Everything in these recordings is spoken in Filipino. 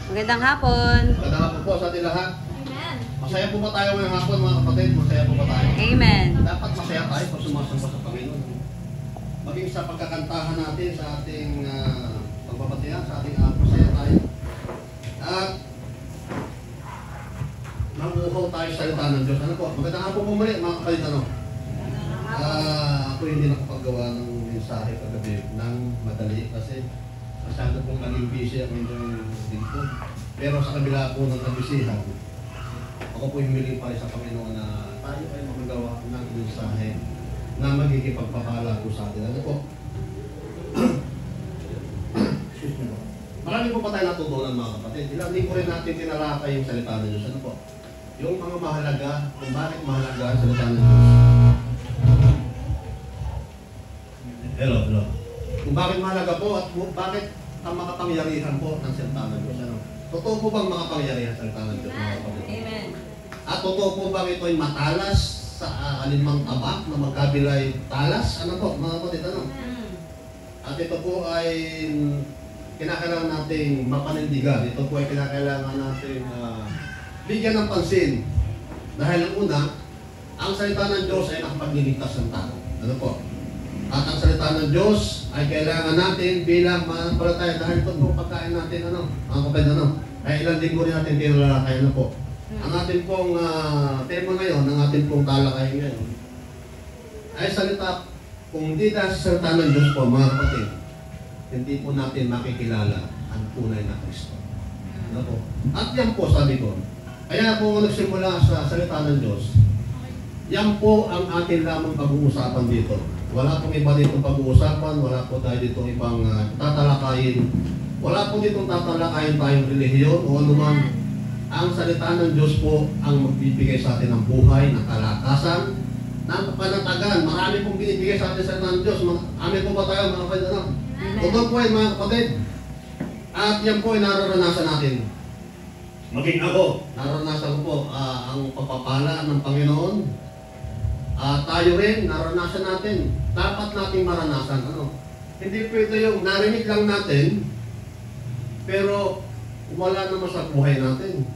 Magandang hapon. Magandang hapon po sa ating lahat. Amen. Masaya po ba tayo ngayong hapon mga kapatid? Masaya po ba tayo? Amen. Dapat masaya tayo pag sumasamba sa Panginoon. Maging sa pagkakantahan natin sa ating pagbabatihan, sa ating masaya tayo. At mabuhaw tayo sa salita ng Diyos. Ano po? Magandang hapon po muli mga kapatid. Ano? Ako hindi nakapagawa ng mensahe kagabi ng madali kasi masyado pong naging busy ang inyong dito. Pero sa kabila po ng kabisihan, ako po humiling pa rin sa Panginoon na tayo ay magagawa ng mensahe na magkikipagpapala po sa atin. Ano po? Marami po pa tayo natutunan mga kapatid. Hindi po rin natin tinalakay yung salita ng Diyos. Ano po? Yung mga mahalaga, kung bakit mahalaga ang salita ng Diyos. Hello. Kung bakit mahalaga po at bakit ang makapangyarihan po ng salita ng Diyos. Ano? Totoo po bang makapangyarihan ang salita ng Diyos? Amen. At totoo po bang ito ay matalas sa alinmang tabak na magkabilay talas? Ano po mga kapatid? Ano? At ito po ay kinakailangan nating mapanindigan. Ito po ay kinakailangan nating bigyan ng pansin. Dahil ang una, ang salita ng Diyos ay nakapagliligtas ng tao. Ano po? At ang salita ng Diyos ay kailangan natin bilang mananampalataya dahil ito po pagkain natin, ano? Mga kapatid, ano? Kaya ilang linggo rin natin tinalakay, ano po? Ang ating pong tema ngayon, ang ating pong talakayin ngayon, ay salita, kung hindi dahil sa salita ng Diyos po, mga kapatid, hindi po natin makikilala ang tunay na Kristo. Ano po? At yan po, sabi ko, kaya po nagsimula sa salita ng Diyos, yan po ang atin lamang pag-uusapan dito. Wala pong iba ditong pag-uusapan, wala po tayo ditong ibang tatalakayin. Wala po ditong tatalakayin tayong relihiyon o anuman. Ang salita ng Diyos po ang magbibigay sa atin ng buhay, ng kalakasan, ng panatagan. Marami pong binibigay sa atin sa salita ng Diyos. Amin po ba tayo mga kapatid? Totoo po ay mga kapatid. At yan po ay nararanasan natin. Maging ako, nararanasan ko po ang pagpapala ng Panginoon. Tayo rin, naranasan natin. Dapat nating maranasan. Ano? Hindi pwede yung narinig lang natin, pero wala naman sa buhay natin.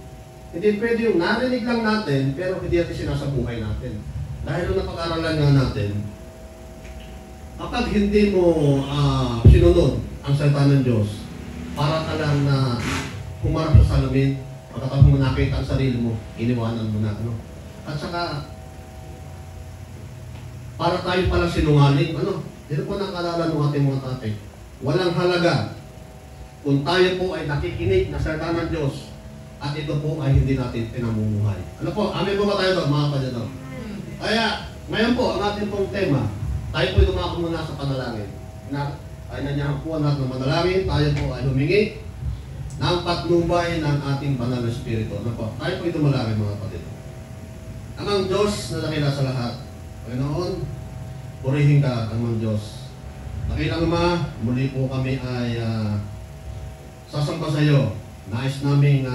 Hindi pwede yung narinig lang natin, pero hindi natin sinasabuhay natin. Dahil nung napag-aralan nga natin, kapag hindi mo sinunod ang salita ng Diyos, para ka lang na humarap sa salamin, pagkatapos mo nakita ang sarili mo, iniwanan mo na. Ano? At saka, para tayo pala sinungaling, ano? Dito po nakalala ng ating mga tatay. Walang halaga kung tayo po ay nakikinig na salita ng Diyos at ito po ay hindi natin pinamumuhay. Ano po? Amin po ba tayo doon, mga kapatid? Kaya, ngayon po, ang ating pong tema, tayo po ay dumako muna sa panalangin. Ay nanyahan po natin ng manalangin, tayo po ay humingi ng patnubay ng ating banal na Espiritu. Ano po? Tayo po ay dumalangin, mga kapatid. Ang Diyos na nakila sa lahat, Panginoon, purihin ka ang Diyos. Nakilang Ama, muli po kami ay sasamba sa iyo. Nais namin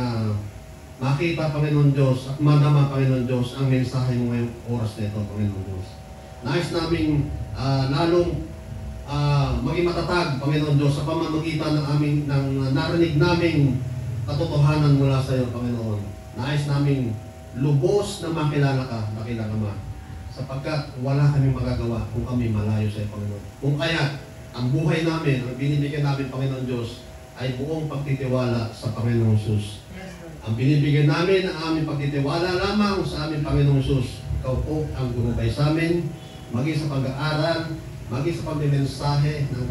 makita, Panginoon Diyos, at madama, Panginoon Diyos, ang mensahe mo ngayong oras na ito, Panginoon Diyos. Nais namin lalong maging matatag, Panginoon Diyos, sa pamamagitan ng narinig naming katotohanan mula sa iyo, Panginoon. Nais namin lubos na makilala ka, Dakilang Ama. Sapagkat wala kaming magagawa kung kami malayo sa iyo, Panginoon. Kung kaya, ang buhay namin, ang binibigyan namin, Panginoon Diyos, ay buong pagtitiwala sa Panginoong Sus. Ang binibigyan namin, ang aming pagtitiwala lamang sa aming Panginoong Sus. Ikaw po ang gumabay sa amin, maging sa pag-aaral, maging sa pagmimensahe ng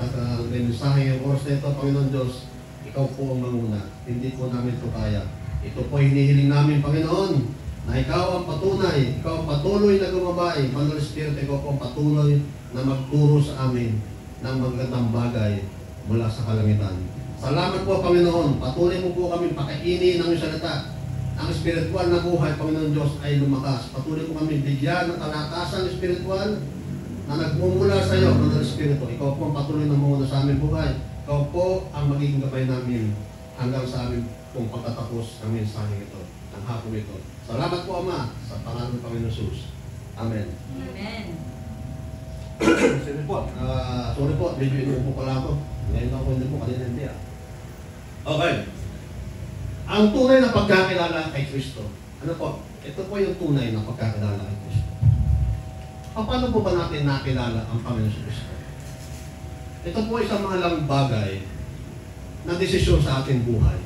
mensahe ng oras na ito, Panginoon Diyos. Ikaw po ang manguna. Hindi po namin ito kaya. Ito po hinihiling namin, Panginoon, na ikaw ang patunay, ikaw ang patuloy na gumabay, Banal Espiritu, ikaw po ang patuloy na magturo sa amin ng magandang bagay mula sa kalangitan. Salamat po, Panginoon. Patuloy mo po kami pakainin ng salita. Ang espiritual na buhay, Panginoon Diyos, ay lumakas. Patuloy mo kami bigyan ng kalakasan espiritual na nagmumula sa iyo, Banal Espiritu. Ikaw po ang patuloy na muna sa aming buhay. Ikaw po ang magiging gabay namin hanggang sa amin kung pagtatapos ng mensahe ito, ng hapon ito. Salamat po, Ama, sa pangalan ng Panginoon Jesus. Amen. Amen. Sorry po, medyo inuupo pala ako. Ngayon ako hindi po, kanina hindi. Okay. Ang tunay na pagkakilala kay Kristo. Ano po? Ito po yung tunay na pagkakilala kay Kristo. Paano po ba natin nakilala ang Panginoon sa Kristo? Ito po isang mahalagang bagay na desisyon sa ating buhay.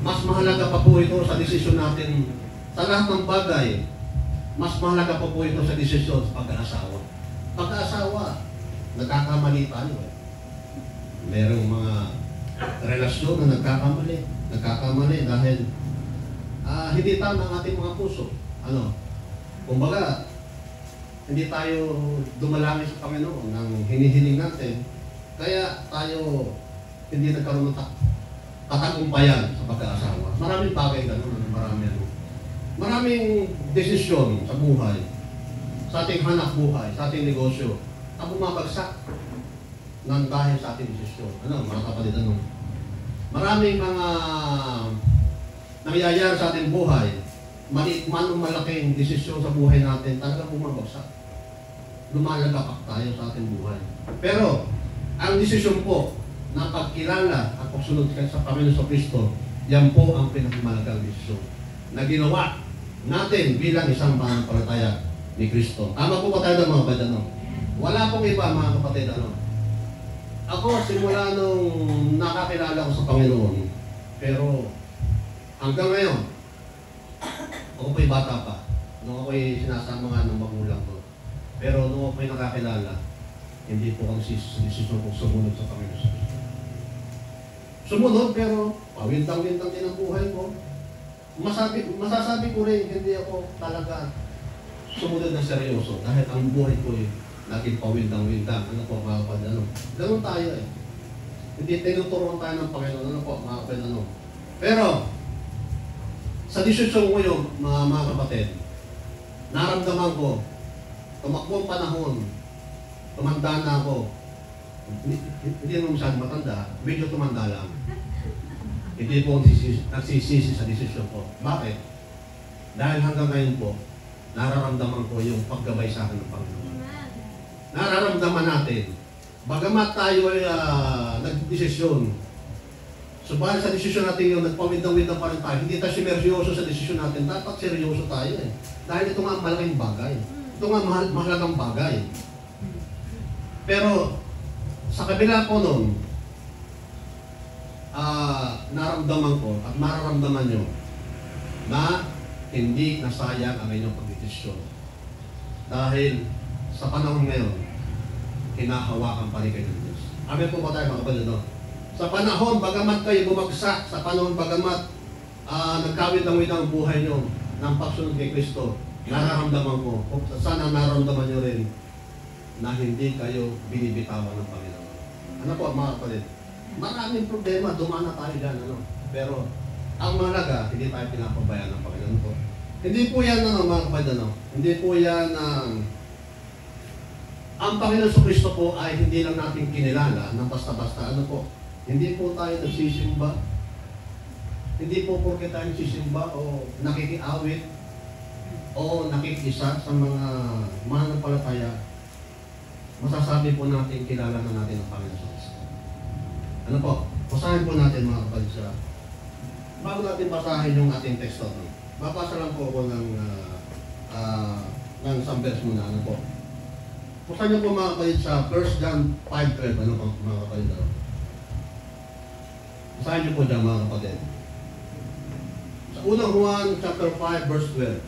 Mas mahalaga pa po ito sa desisyon natin sa lahat ng bagay. Mas mahalaga pa po ito sa desisyon sa pag-aasawa. Pag-aasawa, nagkakamali tayo eh. Merong mga relasyon na nagkakamali dahil hindi tama ang ating mga puso. Kumbaga, hindi tayo dumalangin sa Panginoon ng hinihiling natin, kaya tayo hindi nagkaroon ng katagumpayan sa pag-aasawa. Maraming bagay ganun, maraming desisyon sa buhay, sa ating hanap buhay, sa ating negosyo, ang bumabagsak ng dahil sa ating desisyon. Mga kapatid, maraming mga nangyayari sa ating buhay, maliit man o malaking desisyon sa buhay natin, talagang bumabagsak. Lumalagapak tayo sa ating buhay. Pero, ang desisyon po na pagkilala at pagsunod sa Panginoon sa Kristo, yan po ang pinakamalagang desisyon na ginawa natin bilang isang mananampalataya ni Kristo. Tama po ba tayo ng mga kapatid? Wala pong iba, mga kapatid. Ako, simula nung nakakilala ko sa Panginoon, pero hanggang ngayon, ako po'y bata pa. Nung ako'y sinasama nga ng magulang ko. Pero nung ako'y nakakilala, hindi po ako desisyon kong sumunod sa Panginoon sa Kristo. Sumunod, pero pawintang-wintang din ang buhay ko. Masasabi ko rin, hindi ako talaga sumunod na seryoso. Dahil ang buhay ko naging pawintang-wintang. Mga kapatid, ganun tayo eh. Hindi tinuturuan tayo ng Panginoon. Mga kapatid, Pero, sa desisyon ko yung mga kapatid, naramdaman ko, tumakbo ang panahon, tumanda na ako. Hindi naman masyadong matanda, medyo tumanda lang. Hindi po nagsisisi sa desisyon ko. Bakit? Dahil hanggang ngayon po, nararamdaman ko yung paggabay sa akin ng Panginoon. Nararamdaman natin, bagamat tayo ay nagdesisyon, subalit sa desisyon natin yung nagpawindang-windang pa rin tayo, hindi tayo seryoso sa desisyon natin, dapat seryoso tayo eh. Dahil ito nga ang malaking bagay. Ito nga mahalagang bagay. Pero, sa kabila po nun, naramdaman ko at mararamdaman nyo na hindi nasayang ang inyong pagdesisyon. Dahil sa panahon ngayon, hinahawakan pa rin kayo ng Diyos. Amen po ba tayo mga kapatid? Sa panahon, bagamat kayo bumagsak, sa panahon, bagamat nagkawit-awit ang buhay nyo ng pagsunod kay Kristo, nararamdaman ko, sana nararamdaman nyo rin na hindi kayo binibitawan ng Panginoon. Ano po mga kapatid? Maraming problema, dumaan na tayo dyan. Pero, ang mahalaga, hindi tayo pinapabayaan ng Panginoon po. Hindi po yan, mga kapatid, hindi po yan, ang Panginoon sa Kristo po ay hindi lang natin kinilala ng basta-basta. Hindi po tayo nagsisimba. Hindi po porke tayo nagsisimba o nakikiawit o nakikisa sa mga mananampalataya, masasabi po natin kilala na natin ang Panginoon sa Kristo. Basahin po natin mga kapatid bago natin basahin yung ating teksto. Babasa lang po ako ng isang verse muna. Basahin niyo po mga kapatid sa 1 John 5:12. Mga kapatid? Basahin niyo po dyan mga kapatid. Sa unang Juan chapter 5 verse 12.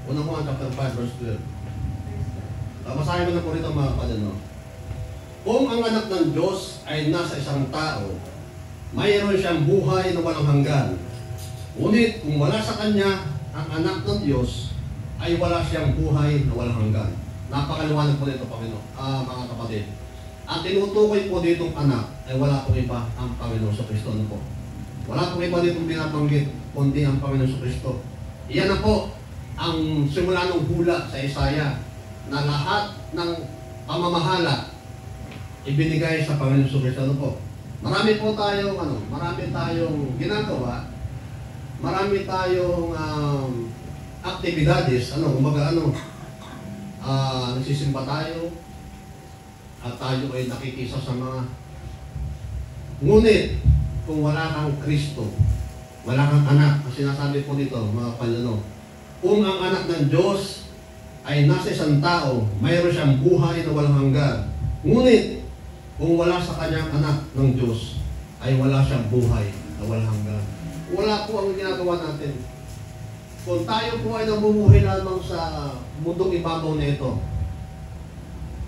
Unang Juan chapter 5 verse 12. Basahin mo na po rito mga kapatid. Kung ang anak ng Diyos ay nasa isang tao, mayroon siyang buhay na walang hanggan. Ngunit kung wala sa kanya ang anak ng Diyos, ay wala siyang buhay na walang hanggan. Napakaliwanag po dito, Panginoon. Mga kapatid. Ang tinutukoy po ditong anak ay wala pong iba ang Panginoon sa Kristo. Wala pong iba ditong binabanggit, kundi ang Panginoon sa Kristo. Iyan na po ang simula ng hula sa Isaiah na lahat ng pamamahala ibinigay sa Panginoon sa Kristo. Marami po tayong marami tayong ginagawa, marami tayong aktibidades, nagsisimba tayo at tayo ay nakikisa sa mga, ngunit kung wala kang Kristo, wala kang anak. Ang sinasabi po dito, mga kapalano, kung ang anak ng Diyos ay nasa isang tao, mayroon siyang buhay na walang hanggan. Ngunit, kung wala sa kanyang anak ng Diyos, ay wala siyang buhay na walang hanggan. Wala po ang ginagawa natin. Kung tayo po ay namumuhay lamang sa mundong ibabaw na ito,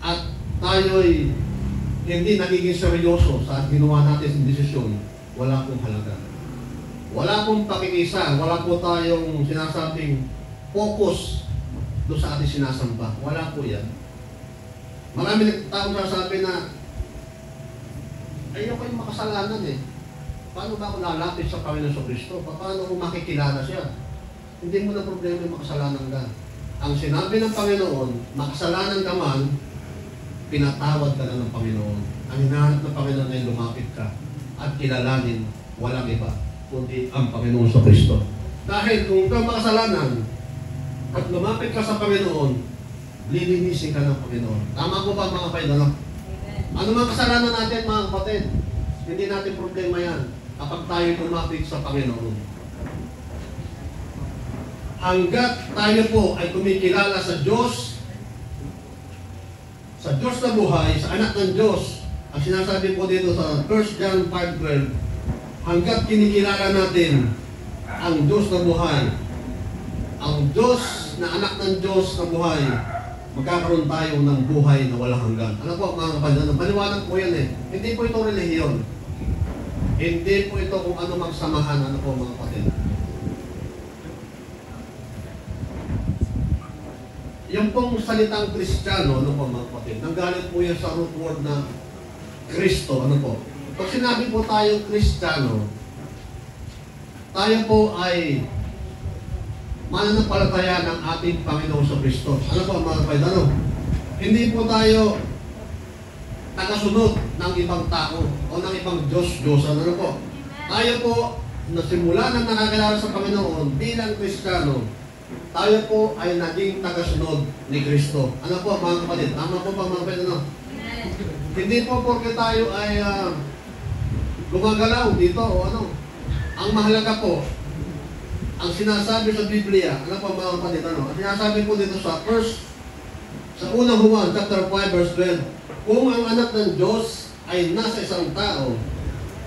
at tayo'y hindi nagiging seryoso sa ginawa natin sa desisyon, wala pong halaga. Wala pong pakikisa, wala po tayong sinasabing focus doon sa ating sinasamba. Wala po yan. Marami taong sasabi na, ayoko yung makasalanan eh. Paano ba ako lalapit sa Panginoon sa Kristo? Paano ko makikilala siya? Hindi mo na problema yung makasalanan ka. Ang sinabi ng Panginoon, makasalanan ka man, pinatawad ka na ng Panginoon. Ang hinahanap ng Panginoon ay lumapit ka at kilalanin walang iba, kundi ang Panginoon sa Kristo. Dahil kung ikaw makasalanan at lumapit ka sa Panginoon, lilinisin ka ng Panginoon. Tama po ba mga kapatid? Ano mga kasalanan natin mga kapatid? Hindi natin problema yan kapag tayo lumapit sa Panginoon. Hanggat tayo po ay kumikilala sa Diyos na buhay, sa anak ng Diyos, ang sinasabi po dito sa 1 John 5:12, hanggat kinikilala natin ang Diyos na buhay, ang Diyos na anak ng Diyos na buhay, magkakaroon tayo ng buhay na walang hanggan. Ano po mga kapatid? Maliwanag po yan eh. Hindi po ito relihiyon. Hindi po ito kung ano magsamahan. Ano po mga kapatid? Yung pong salitang Kristiyano, ano po mga kapatid? Nanggaling po yan sa root word na Kristo. Ano po? Pag sinabi po tayo Kristiyano, tayo po ay mananampalataya ng ating Panginoon sa Kristo. Ano po mga kapatid? Ano? Hindi po tayo tagasunod ng ibang tao o ng ibang Diyos-Diyosan. Ano po? Tayo po, na simula na nakakilala sa Panginoon bilang Kristiyano, tayo po ay naging tagasunod ni Kristo. Ano po mga kapatid? Tama po ba mga kapatid? Ano? Hindi po porque tayo ay gumagalaw dito o ano. Ang mahalaga po, ang sinasabi sa Biblia, ano po mga kapatid? Ano? Ang sinasabi po dito sa unang Juan, chapter 5, verse 12, kung ang anak ng Diyos ay nasa isang tao,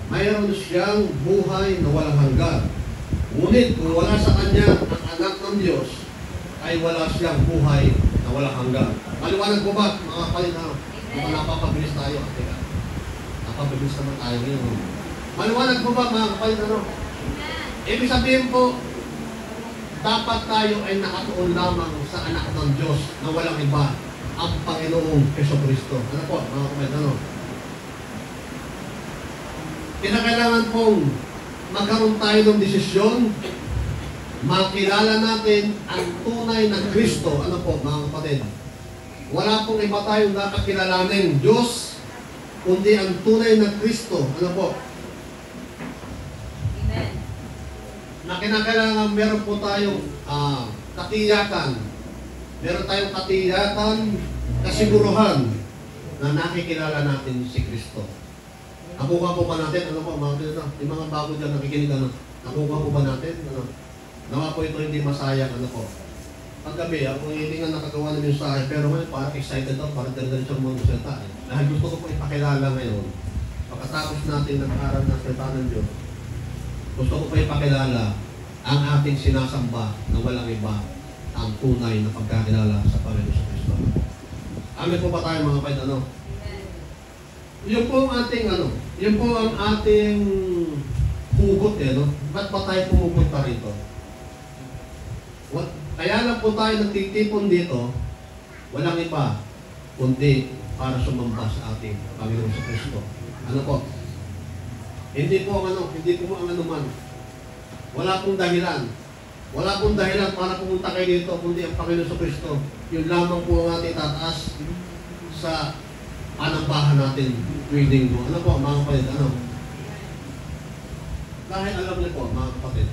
mayroon siyang buhay na walang hanggan. Ngunit kung wala sa kanya ang anak ng Diyos, ay wala siyang buhay na walang hanggan. Maliwanag po ba, mga kapatid? Kung napapabilis tayo, teka. Napapabilis naman tayo ngayon. Maliwanag po ba, mga kapatid? Ibig sabihin po, dapat tayo ay nakatuon lamang sa anak ng Diyos na walang iba, ang Panginoong Jesucristo. Ano po, mga kapatid? Kinakailangan pong magkaroon tayo ng desisyon, makilala natin ang tunay na Kristo. Ano po, mga kapatid? Wala pong iba tayong dapat kilalanin Diyos, kundi ang tunay na Kristo. Ano po? Amen. Na kinakailangan meron po tayong katiyakan. Meron tayong katiyakan, kasiguruhan na nakikilala natin si Kristo. Nakuha po ba natin? Ano po, mga kapatid? Yung mga bago dyan nakikinig, ano? Nakuha po ba natin? Ano? Nawa po ito hindi masayang, ano po. Paggabi, ako hindi nga nakagawa ng mensahe, pero ngayon parang excited ako, parang dali-dali siyang mga salita. Dahil gusto ko po ipakilala ngayon, pagkatapos natin nag-aaral ng salita ng Diyos, gusto ko po ipakilala ang ating sinasamba na walang iba, ang tunay na pagkakilala sa Panginoon sa Kristo. Amin po ba tayo mga kapatid, ano? Yun po ang ating, yun po ang ating hugot, no? Ba't ba tayo pumupunta rito? Kaya lang po tayo nagtitipon dito, walang iba, kundi para sumamba sa ating Panginoon sa Kristo. Ano po? Hindi po ang anuman. Wala pong dahilan. Wala pong dahilan para pumunta kayo dito, kundi ang Panginoon sa Kristo. Yun lamang po ang ating tataas sa panambahan natin tuwing linggo. Ano po, mga kapatid? Ano? Dahil alam niyo po, mga kapatid,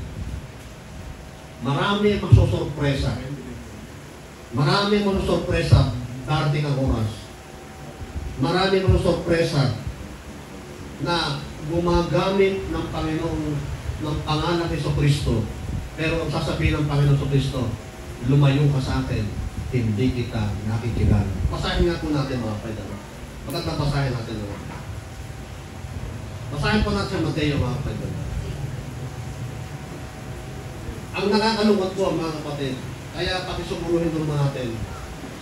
marami magsusurpresa. Marami magsusurpresa darating ang oras. Marami magsusurpresa na gumagamit ng Panginoon ng pangalan ni Jesucristo, pero ang sasabihin ng Panginoon Jesucristo, lumayo ka sa akin, hindi kita nakikilala. Basahin nga po natin mga kapatid. Bakit na basahin natin naman? Basahin po natin sa Mateo mga kapatid. Ang nakakalungkot po mga kapatid, kaya pakisumuruhin naman natin.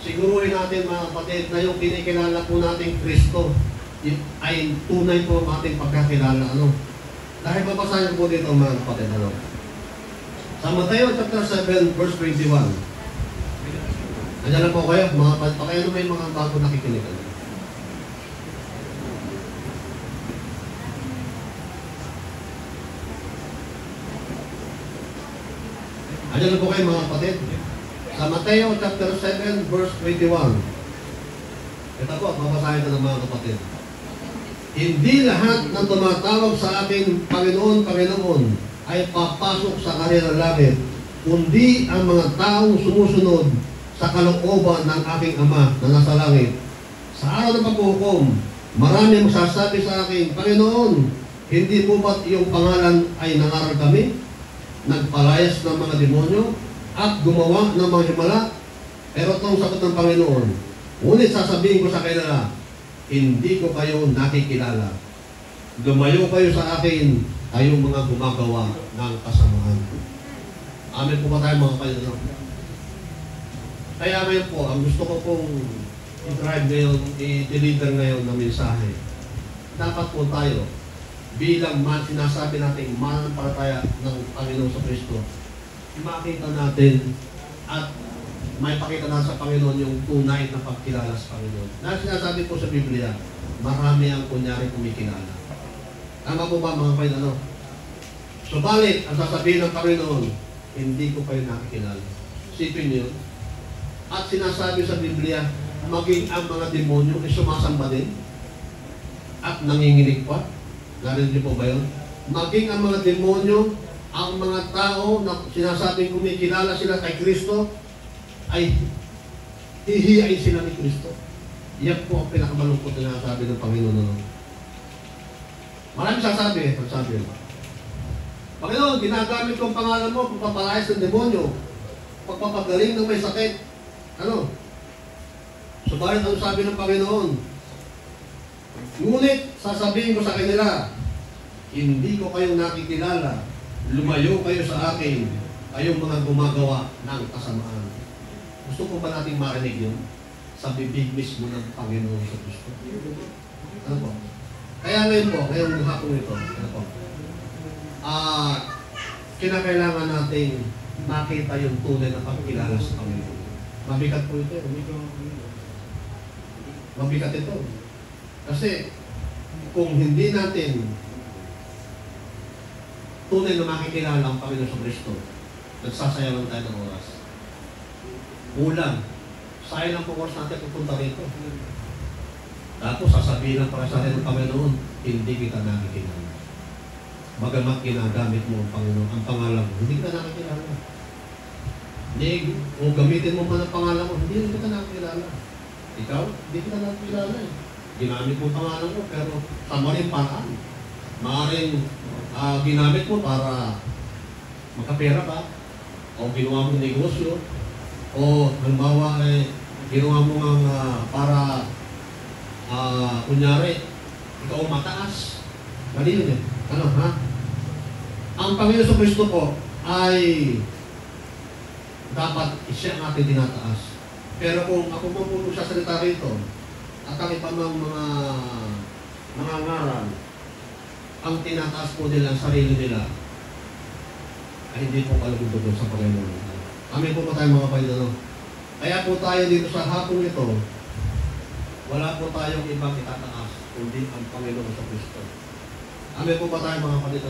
Siguruhin natin mga kapatid na yung kinikilala po nating Kristo ay tunay po ang ating pagkakilala. Dahil babasahin po dito mga kapatid. Sa Mateo chapter 7 verse 21. Nandiyan na po kayo, mga kapatid. Kaya may mga bago nakikinig. Nandiyan na po kayo mga kapatid. Sa Mateo chapter 7 verse 21. Ito po, babasahin ko ng mga kapatid. Hindi lahat ng tumatawag sa akin, Panginoon, Panginoon, ay papasok sa kanilang langit, kundi ang mga taong sumusunod sa kalooban ng aking Ama na nasa langit. Sa araw ng paghukom, marami magsasabi sa akin, Panginoon, hindi po ba't iyong pangalan ay nangaral kami? Nagpalayas ng mga demonyo at gumawa ng mga himala? Pero itong sagot ng Panginoon, ngunit sasabihin ko sa kanila, hindi ko kayo nakikilala. Lumayo kayo sa akin, kayong mga gumagawa ng kasamaan. Amen po ba tayo mga kapatid? Kaya ngayon po, ang gusto ko pong i-drive ngayon, i-deliver ngayon na mensahe. Dapat po tayo, bilang sinasabi natin mananampalataya ng Panginoon sa Kristo, makita natin at may pakita na sa Panginoon yung tunay na pagkilala sa Panginoon. Dahil sinasabi po sa Biblia, marami ang kunyari kumikilala. Tama po ba mga kapatid? Subalit, ang sasabihin ng Panginoon, hindi ko kayo nakikilala. Isipin niyo. At sinasabi sa Biblia, maging ang mga demonyo ay sumasamba din at nanginginig pa. Narinig niyo po ba yun? Maging ang mga demonyo, ang mga tao na sinasabing kumikilala sila kay Kristo, ay hihiyain sila ni Kristo. Yan po ang pinakamalungkot na sabi ng Panginoon. Maraming sasabi, Panginoon, ginagamit ko ang pangalan mo, pagpapalayas ng demonyo, pagpapagaling ng may sakit. Subalit ang sabi ng Panginoon, ngunit sasabihin ko sa kanila, hindi ko kayong nakikilala, lumayo kayo sa akin, kayong mga gumagawa ng kasamaan. Gusto ko ba nating marinig yun sa bibig mismo ng Panginoon sa Kristo? Ano po? Kaya ngayon po, ngayong hapon ito, kinakailangan nating makita yung tunay na pagkilala sa Panginoon. Mabigat po ito. Mabigat ito. Kasi kung hindi natin tunay na makikilala ang Panginoon sa Kristo, nagsasayang tayo ng oras. Ulang. Sayang ang oras natin pupunta rito. Tapos sasabihin ng para sa atin ng Panginoon, hindi kita nakikilala. Bagamat ginagamit mo ang Panginoon, ang pangalan mo, hindi kita nakikilala. Hindi, o gamitin mo man ang pangalan mo, hindi kita nakikilala. Ikaw, hindi kita nakikilala. Ginamit mo ang pangalan mo, pero sa maling paraan. Maaaring ginamit mo para magkapera ka, o ginawa mo negosyo, o halimbawa ginawa mo para kunyari, ikaw mataas. Mali yun eh. Ang Panginoon sa Kristo po ay dapat siya ang ating tinataas. Pero kung ako po po sa salita rito, at ang iba mga ngaral, ang tinataas po nila ang sarili nila, ay hindi po kalugod sa Panginoon. Amin po tayo mga kapatid. Kaya po tayo dito sa hapon ito, wala po tayong ibang itataas, kundi ang Panginoon sa Kristo. Amin po tayo mga kapatid.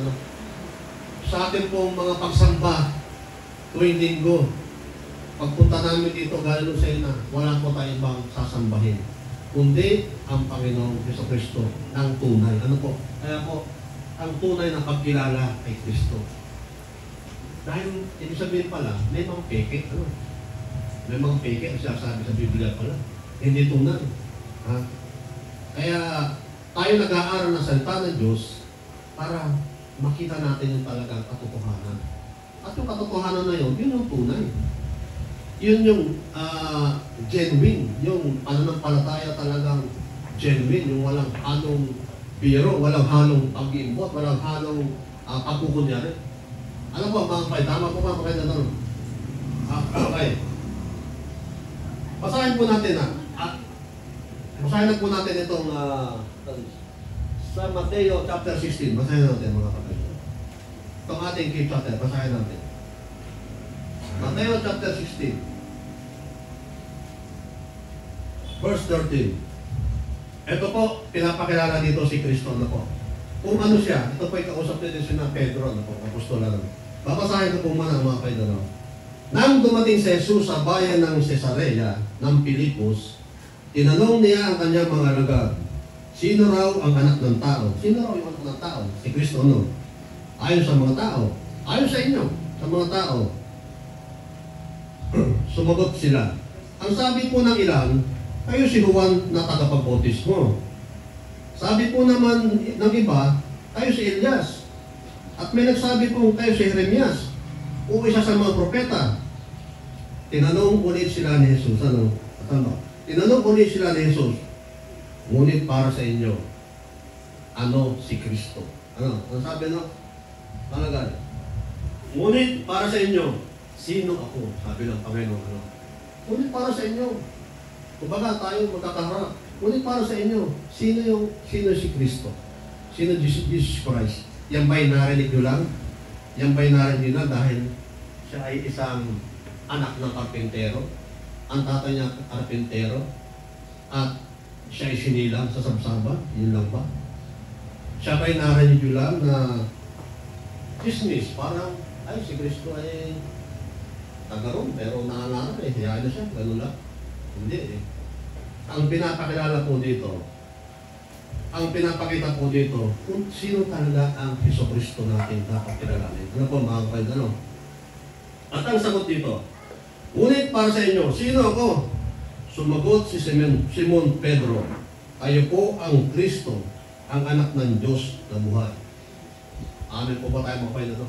Sa atin pong mga pagsamba tuwing linggo, pagpunta namin dito galing sa ina, wala po tayong ibang sasambahin, kundi ang Panginoon sa Kristo ng tunay. Kaya po, ang tunay na pagkilala kay Kristo. Dahil, ibig sabihin pala, may mga peke. May mga peke ang sinasabi sa Biblia pala. Hindi tunay. Kaya, tayo nag-aaral ng salita ng Diyos, para makita natin yung talagang katotohanan. At yung katotohanan na yun yung tunay. Yun yung genuine, yung pananampalataya talagang genuine, yung walang halong biro, walang halong pag-iimbot, walang halong pagkukunyari. Alam mo, mga kapay, tama po mga kapay na doon. Okay. Basahin po natin basahin na po natin itong sa Mateo chapter 16. Basahin natin mga kapay. Itong ating key chapter, basahin natin. Mateo chapter 16. Verse 13. Ito po, pinapakilala dito si Kristo na po. Kung ano siya, ito po ay kausap din si Pedro na po, apostola lang. Babasahin ko po muna mga kaibigan. Nang dumating si Jesus sa bayan ng Cesarea ng Pilipos, tinanong niya ang kanyang mga alagad, sino raw ang anak ng tao? Sino raw yung anak ng tao? Si Kristo no? Ayon sa mga tao. Ayon sa inyo, sa mga tao. Sumagot sila. Ang sabi po ng ilan, kayo si Juan na tagapagbautismo. Sabi po naman ng iba, kayo si Elias. At may nagsabi po kayo si Jeremias o isa sa mga propeta. Tinanong ulit sila ni Jesus. Tinanong ulit sila ni Jesus, ngunit para sa inyo, ano si Kristo? Ano sabi no? Talaga. Ngunit para sa inyo, sino ako? Sabi ng Panginoon. Ngunit para sa inyo. Kumbaga tayo magkakaharap. Ngunit para sa inyo, sino si Kristo? Sino Jesus Christ? Yan ba'y narinig nyo lang? Yan ba'y narinig nyo lang dahil siya ay isang anak ng karpintero? Ang tatay niya karpintero? At siya ay sinilang sa sabsaba? Yun lang ba? Siya ba'y narinig nyo lang na chismis? Parang, ay si Kristo ay tagaroon, pero nangangarap hiyain na siya, gano'n lang. Hindi eh. Ang pinapakilala po dito, ang pinapakita po dito, kung sino talaga ang Jesucristo natin dapat kilalanin. Ano po mga kapatid, ano? At ang sagot dito, ngunit para sa inyo, sino ako? Sumagot si Simon Pedro, kayo po ang Kristo, ang anak ng Diyos na buhay. Amen po ba tayo mga kapatid, ano?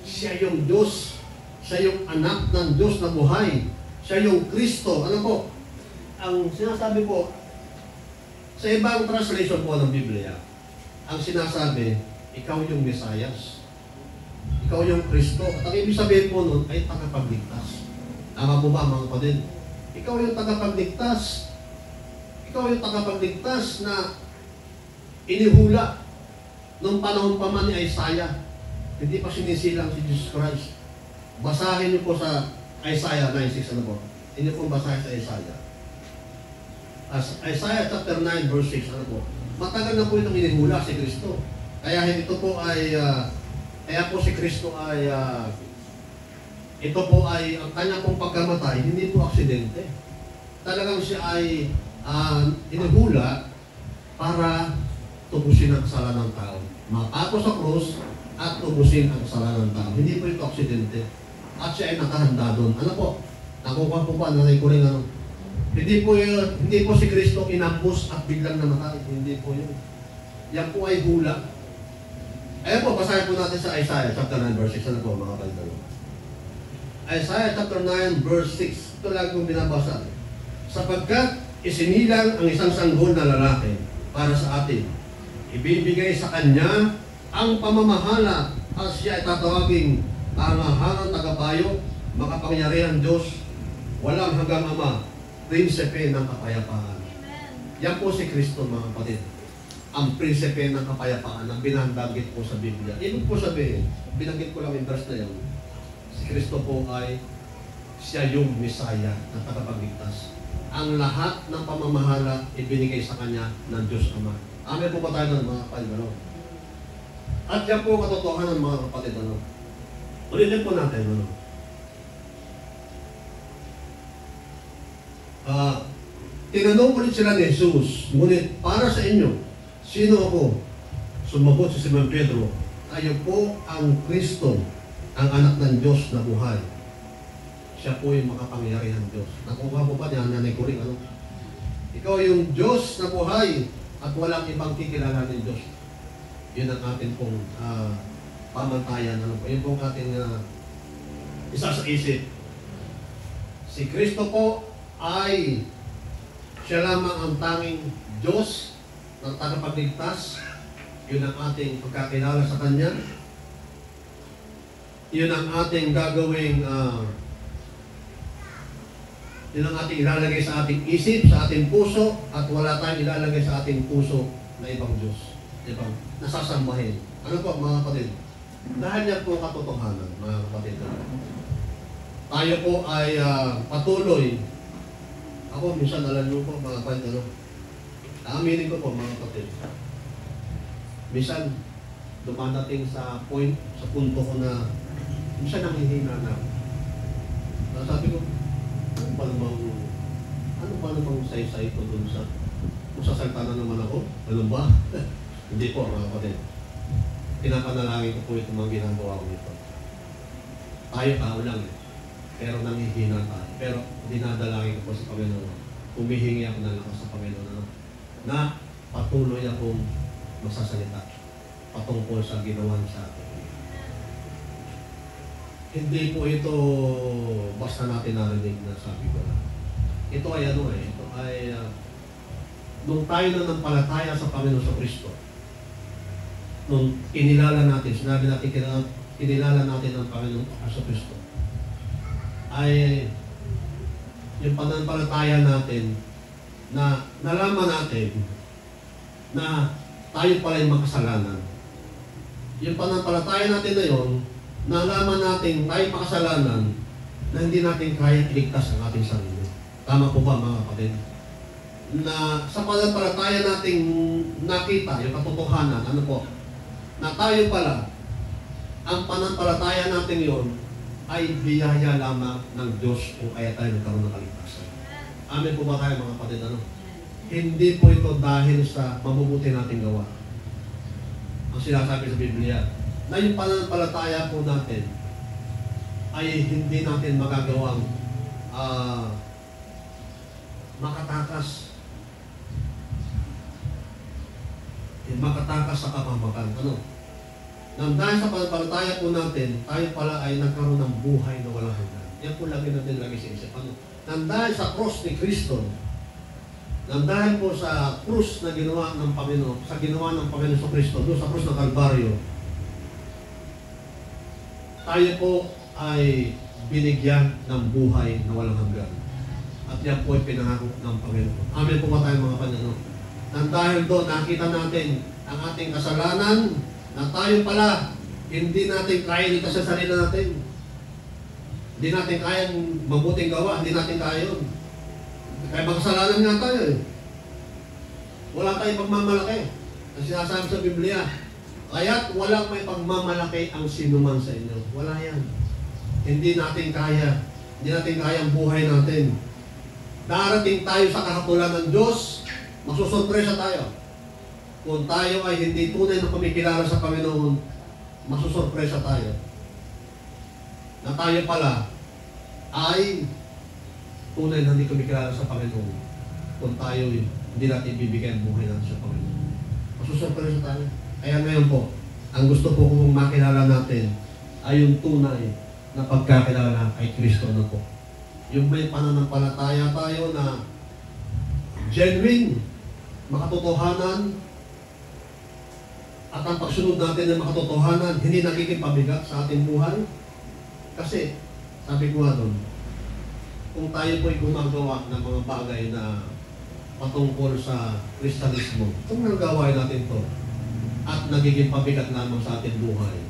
Siya yung Diyos, siya yung anak ng Diyos na buhay, siya yung Kristo. Ano po? Ang sinasabi po, sa ibang translation po ng Biblia, ang sinasabi, ikaw yung Mesayas. Ikaw yung Kristo. At ang ibig sabihin po nun ay tagapagligtas. Tama po ba mga kapatid? Ikaw yung tagapagligtas. Ikaw yung tagapagligtas na inihula nung panahon pa man ni Isaiah. Hindi pa sinisilang si Jesus Christ. Basahin niyo po sa Isaiah 9:6. Ano po? Hindi po basahin sa Isaiah. Isaiah chapter 9 verse 6, ano po? Matagal na po itong inihula si Kristo. Kaya ito po ay, kaya po si Kristo ay, ito po ay, ang kanya pong pagkamatay, hindi po aksidente. Talagang siya ay inihula para tubusin ang kasalanan ng tao. Mapako sa krus at tubusin ang kasalanan ng tao. Hindi po ito aksidente. At siya ay nakahanda doon. Ano po? Nakukuha po ba? Nanay ko rin ano? Hindi po si Kristo inambus at biglang namatay. Hindi po yun. Yan po ay hula. Ayan po, basahin po natin sa Isaiah chapter 9 verse 6. Ano po mga kapatid? Isaiah chapter 9 verse 6. Ito lang kong binabasa. Sapagkat isinilang ang isang sanggol na lalaki para sa atin. Ibibigay sa kanya ang pamamahala at siya ay tatawaging pangahangang tagapayo, makapangyarihan Diyos, walang hanggang Ama, prinsipe ng kapayapaan. Amen. Yan po si Kristo mga kapatid. Ang prinsipe ng kapayapaan ang binabanggit po sa Biblia. Ibig po sabihin, binanggit ko lang yung verse na yun, si Kristo po ay siya yung Messiah na tagapagligtas. Ang lahat ng pamamahala ibinigay sa Kanya ng Diyos Ama. Amen po ba tayo ng mga kapatid? Ano? At yan po katotohanan ng mga kapatid. Ano? Ulitin po natin. Ano? Tinanong ulit sila ni Jesus, ngunit para sa inyo, sino ako? Sumagot si Simon Pedro, kayo po ang Kristo, ang anak ng Diyos na buhay. Siya po yung makapangyarihan Diyos. Nakuha po ba niya, nanay ko rin, ano? Ikaw yung Diyos na buhay at walang ibang kikilala ng Diyos. Yun ang ating pong pamantayan. Ano po? Yun pong ating isa sa isip. Si Kristo po ay siya lamang ang tanging Diyos ng tagapagligtas. Yun ang ating pagkakilala sa Kanya. Yun ang ating gagawing yun ang ating ilalagay sa ating isip, sa ating puso, at wala tayong ilalagay sa ating puso na ibang Diyos. Ibang nasasambahin. Ano po mga kapatid? Dahil yan po katotohanan, mga kapatid. Tayo po ay patuloy. Ako, minsan alam nyo po, mga kapatid, aaminin ko po, mga kapatid. Minsan, dumadating sa punto ko na minsan nanghihina na. Sabi ko, ano ba namang say-say ko dun sa masasalta na naman ako? Ano ba? Hindi po, mga kapatid. Pinapanalangin ko po itong mga ginagawa ko nito. Tayo tao lang eh. Pero nanghihina tayo. Pero dinadalangin ko po sa Panginoon. Humihingi ako ng lakas sa Panginoon na patuloy akong masasalita patungkol sa ginawa sa atin. Hindi po ito basta natin narinig na sabi ko na. Ito ay ito ay nung tayo na nampalataya sa Panginoon sa Kristo. Nung kinilala natin, sinabi natin kinilala natin ang Panginoon sa Kristo. Ay yung pananampalataya natin na nalaman natin na tayo pala yung makasalanan. Yung pananampalataya natin na yun, nalaman natin tayo makasalanan na hindi natin kaya iligtas ang ating sarili. Tama po ba mga kapatid? Na sa pananampalataya nating nakita, yung katotohanan, ano po, na tayo pala, ang pananampalataya natin yon ay biyaya lamang ng Diyos kung kaya tayo nagkaroon ng kaligtasan. Amen po ba tayo mga kapatid? Hindi po ito dahil sa mabubuti nating gawa. Ang sinasabi sa Biblia, na yung pananampalataya po natin ay hindi natin magagawang makatakas sa kapamakan. Nang dahil sa pananampalataya po natin, tayo pala ay nagkaroon ng buhay na walang hanggan. Yan po lagi natin lagi sa isip. Nang dahil sa cross ni Kristo, nang dahil po sa krus na ginawa ng Panginoon, sa ginawa ng Panginoon sa Kristo, doon sa krus ng Kalbaryo, tayo po ay binigyan ng buhay na walang hanggan. At yan po ay pinangako ng Panginoon. Amen po ba tayo mga Panginoon? Nang dahil doon, nakita natin ang ating kasalanan, na tayo pala, hindi natin kaya dito sa sarili natin. Hindi natin kaya mabuting gawa, hindi natin kaya yun. Kaya makasalanan nga tayo eh. Wala tayong pagmamalaki. Ang sinasabi sa Biblia, kaya't walang may pagmamalaki ang sinuman sa inyo. Wala yan. Hindi natin kaya. Hindi natin kaya ang buhay natin. Darating tayo sa kahatulan ng Diyos, masusurpresa tayo. Kung tayo ay hindi tunay na kumikilala sa Panginoon, masusurpresa tayo. Na tayo pala ay tunay na hindi kumikilala sa Panginoon. Kung tayo hindi natin bibigyan buhay natin sa Panginoon. Masusurpresa tayo. Kaya ngayon po, ang gusto po kong makilala natin ay yung tunay na pagkakilala kay Kristo na po. Yung may pananampalataya tayo na genuine, makatotohanan, at ang pagsunod natin ng makatotohanan, hindi nagiging pabigat sa ating buhay. Kasi, sabi ko nga doon, kung tayo po ay gumagawa ng mga bagay na patungkol sa Kristanismo, kung nagawa natin to at nagiging pabigat lamang sa ating buhay,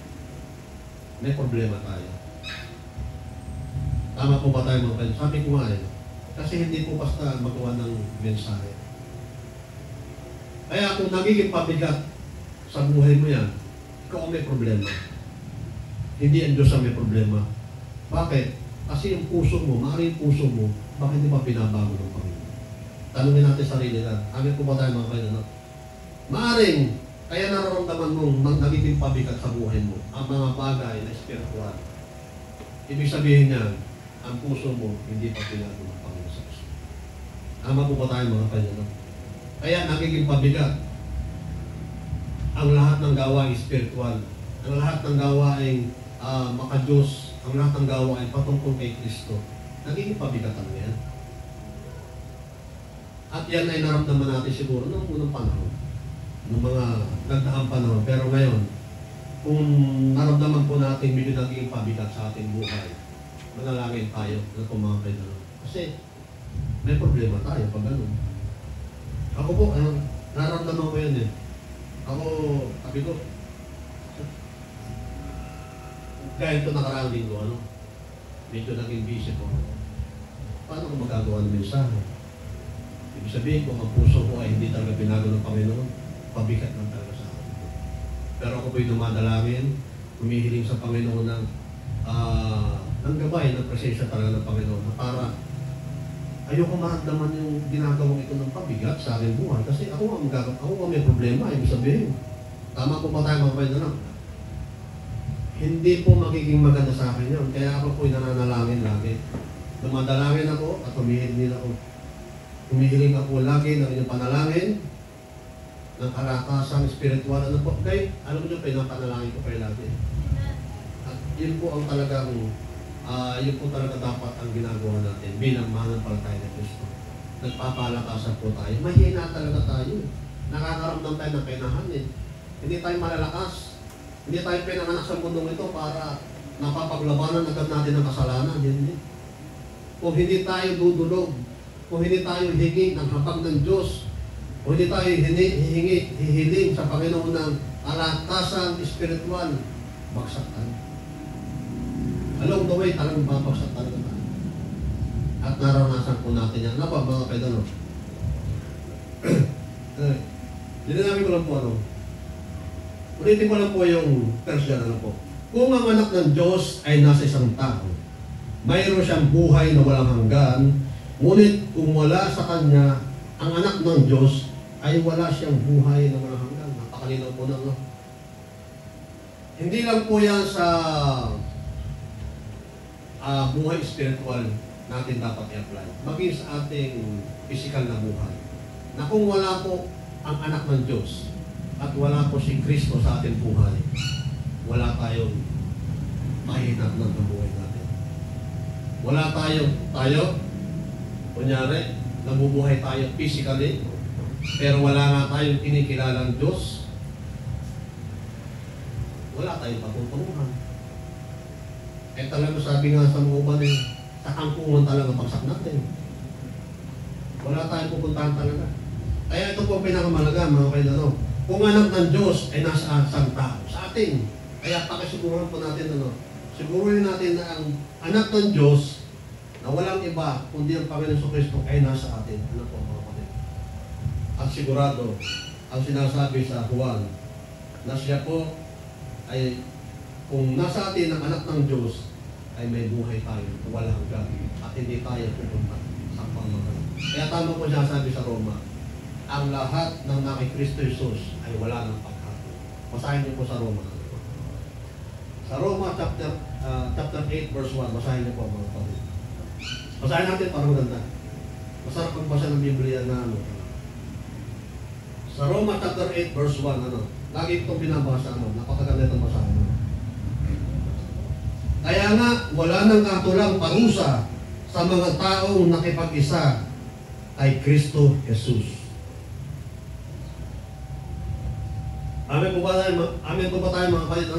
may problema tayo. Tama po ba tayo mga friends? Sabi ko nga kasi hindi po basta magawa ng mensahe. Kaya kung nagiging pabigat sa buhay mo yan, ikaw may problema. Hindi ang Diyos ang may problema. Bakit? Kasi yung puso mo, maaaring yung puso mo, bakit hindi ba binabago ng Panginoon? Tanungin natin sarili lang. Amin po ba tayo mga kailan? Maaaring, kaya nararamdaman mong nagiging pabigat sa buhay mo ang mga bagay na espiritual. Ibig sabihin niya, ang puso mo hindi pa pinago ng Panginoon sa Diyos. Tama po ba tayo mga kailan? Kaya nagiging pabigat. ang lahat ng gawa ay spiritual. Ang lahat ng gawa ay maka-Diyos. Ang lahat ng gawa ay patungkol kay Kristo. Nagiging pabigatan yan. At yan ay naramdaman natin siguro noong unang panahon. Noong mga nagdaang panahon. Pero ngayon, kung naramdaman po natin medyo nagiging pabigat sa ating buhay, manalangin tayo na itong mga kailangan. Kasi may problema tayo pag ganun. Ako po, naramdaman ko yan eh. Ako, sabi ko, dahil ito nakaraang linggo, medyo naging busy ko. Paano ko magagawa ng mensahe? Ibig sabihin ko, ang puso ko ay hindi talaga binago ng Panginoon, pabigat lang talaga sa akin. Pero ako po'y dumadalangin, humihiling sa Panginoon ng gabay, ng presensya talaga ng Panginoon, na para ayoko maramdaman yung ginagawang ito ng pabigat sa aking buhay. Kasi ako nga may problema, ibig sabihin. Tama po ba tayo mga Panginoon? Hindi po magiging maganda sa akin yun. Kaya ako po'y nananalangin lagi. Dumadalangin ako at humihiling ako. Humihiling ako lagi ng inyong panalangin, ng kalakasan, spiritual, ano po. Kaya, alam nyo, pinapanalangin ko kayo lagi. At yun po ang talagang, yun po talaga dapat ang ginagawa natin bilang mananampalataya ng Kristo. Nagpapalakasan po tayo. Mahina talaga tayo. Nakakaramdam tayo ng kinahan eh. Hindi tayo malalakas. Hindi tayo pinanganak sa mundong ito para napapaglabanan agad natin ang kasalanan. Hindi. Kung hindi tayo dudulog, kung hindi tayo hihingi ng hapag ng Diyos, kung hindi tayo hihiling sa Panginoon ng kalakasan spiritual, bagsak tayo. Along the way, talagang babagsak talaga tayo. At naranasan po natin yan. Ano ba mga kaidano? Dinanamin ko lang po ulitin ko lang po yung verse dyan, po. Kung ang anak ng Diyos ay nasa isang tao, mayroon siyang buhay na walang hanggan, ngunit kung wala sa kanya, ang anak ng Diyos ay wala siyang buhay na walang hanggan. Napakalinaw po na, Hindi lang po yan sa buhay spiritual natin dapat i-apply. Maging sa ating physical na buhay. Na kung wala po ang anak ng Diyos, at wala po si Kristo sa ating buhay, wala tayong mahinat ng buhay natin. Wala kunyari, nabubuhay tayo physically, pero wala nga tayong kinikilalang Diyos, wala tayong patutunguhan. Eh talaga sabi nga sa mga uban sa kangkungan talaga pagsak natin. Wala tayong pupuntahan talaga. Kaya ito po ang pinakamalaga, mga kailangan. Kung anak ng Diyos ay nasa isang tao sa atin. Kaya pakisiguruhan po natin siguruhin natin na ang anak ng Diyos na walang iba kundi ang Panginoon Kristo ay nasa atin. Ano po mga kapatid? At sigurado ang sinasabi sa Juan na siya po ay kung nasa atin ang anak ng Diyos ay may buhay tayo walang hanggan at hindi tayo pupunta sa pangmakan. Kaya tama po siya sabi sa Roma, ang lahat ng kay Kristo Jesus ay wala ng paghato. Basahin niyo po sa Roma. Sa Roma chapter 8 verse 1, basahin niyo po mga kapatid. Basahin natin para maganda. Masarap magbasa ng Biblia na Sa Roma chapter 8 verse 1, lagi itong binabasa napakaganda itong basahin. Kaya nga, wala nang katulang parusa sa mga taong nakipag-isa kay Kristo Jesus. Amen po ba tayo mga kapatid?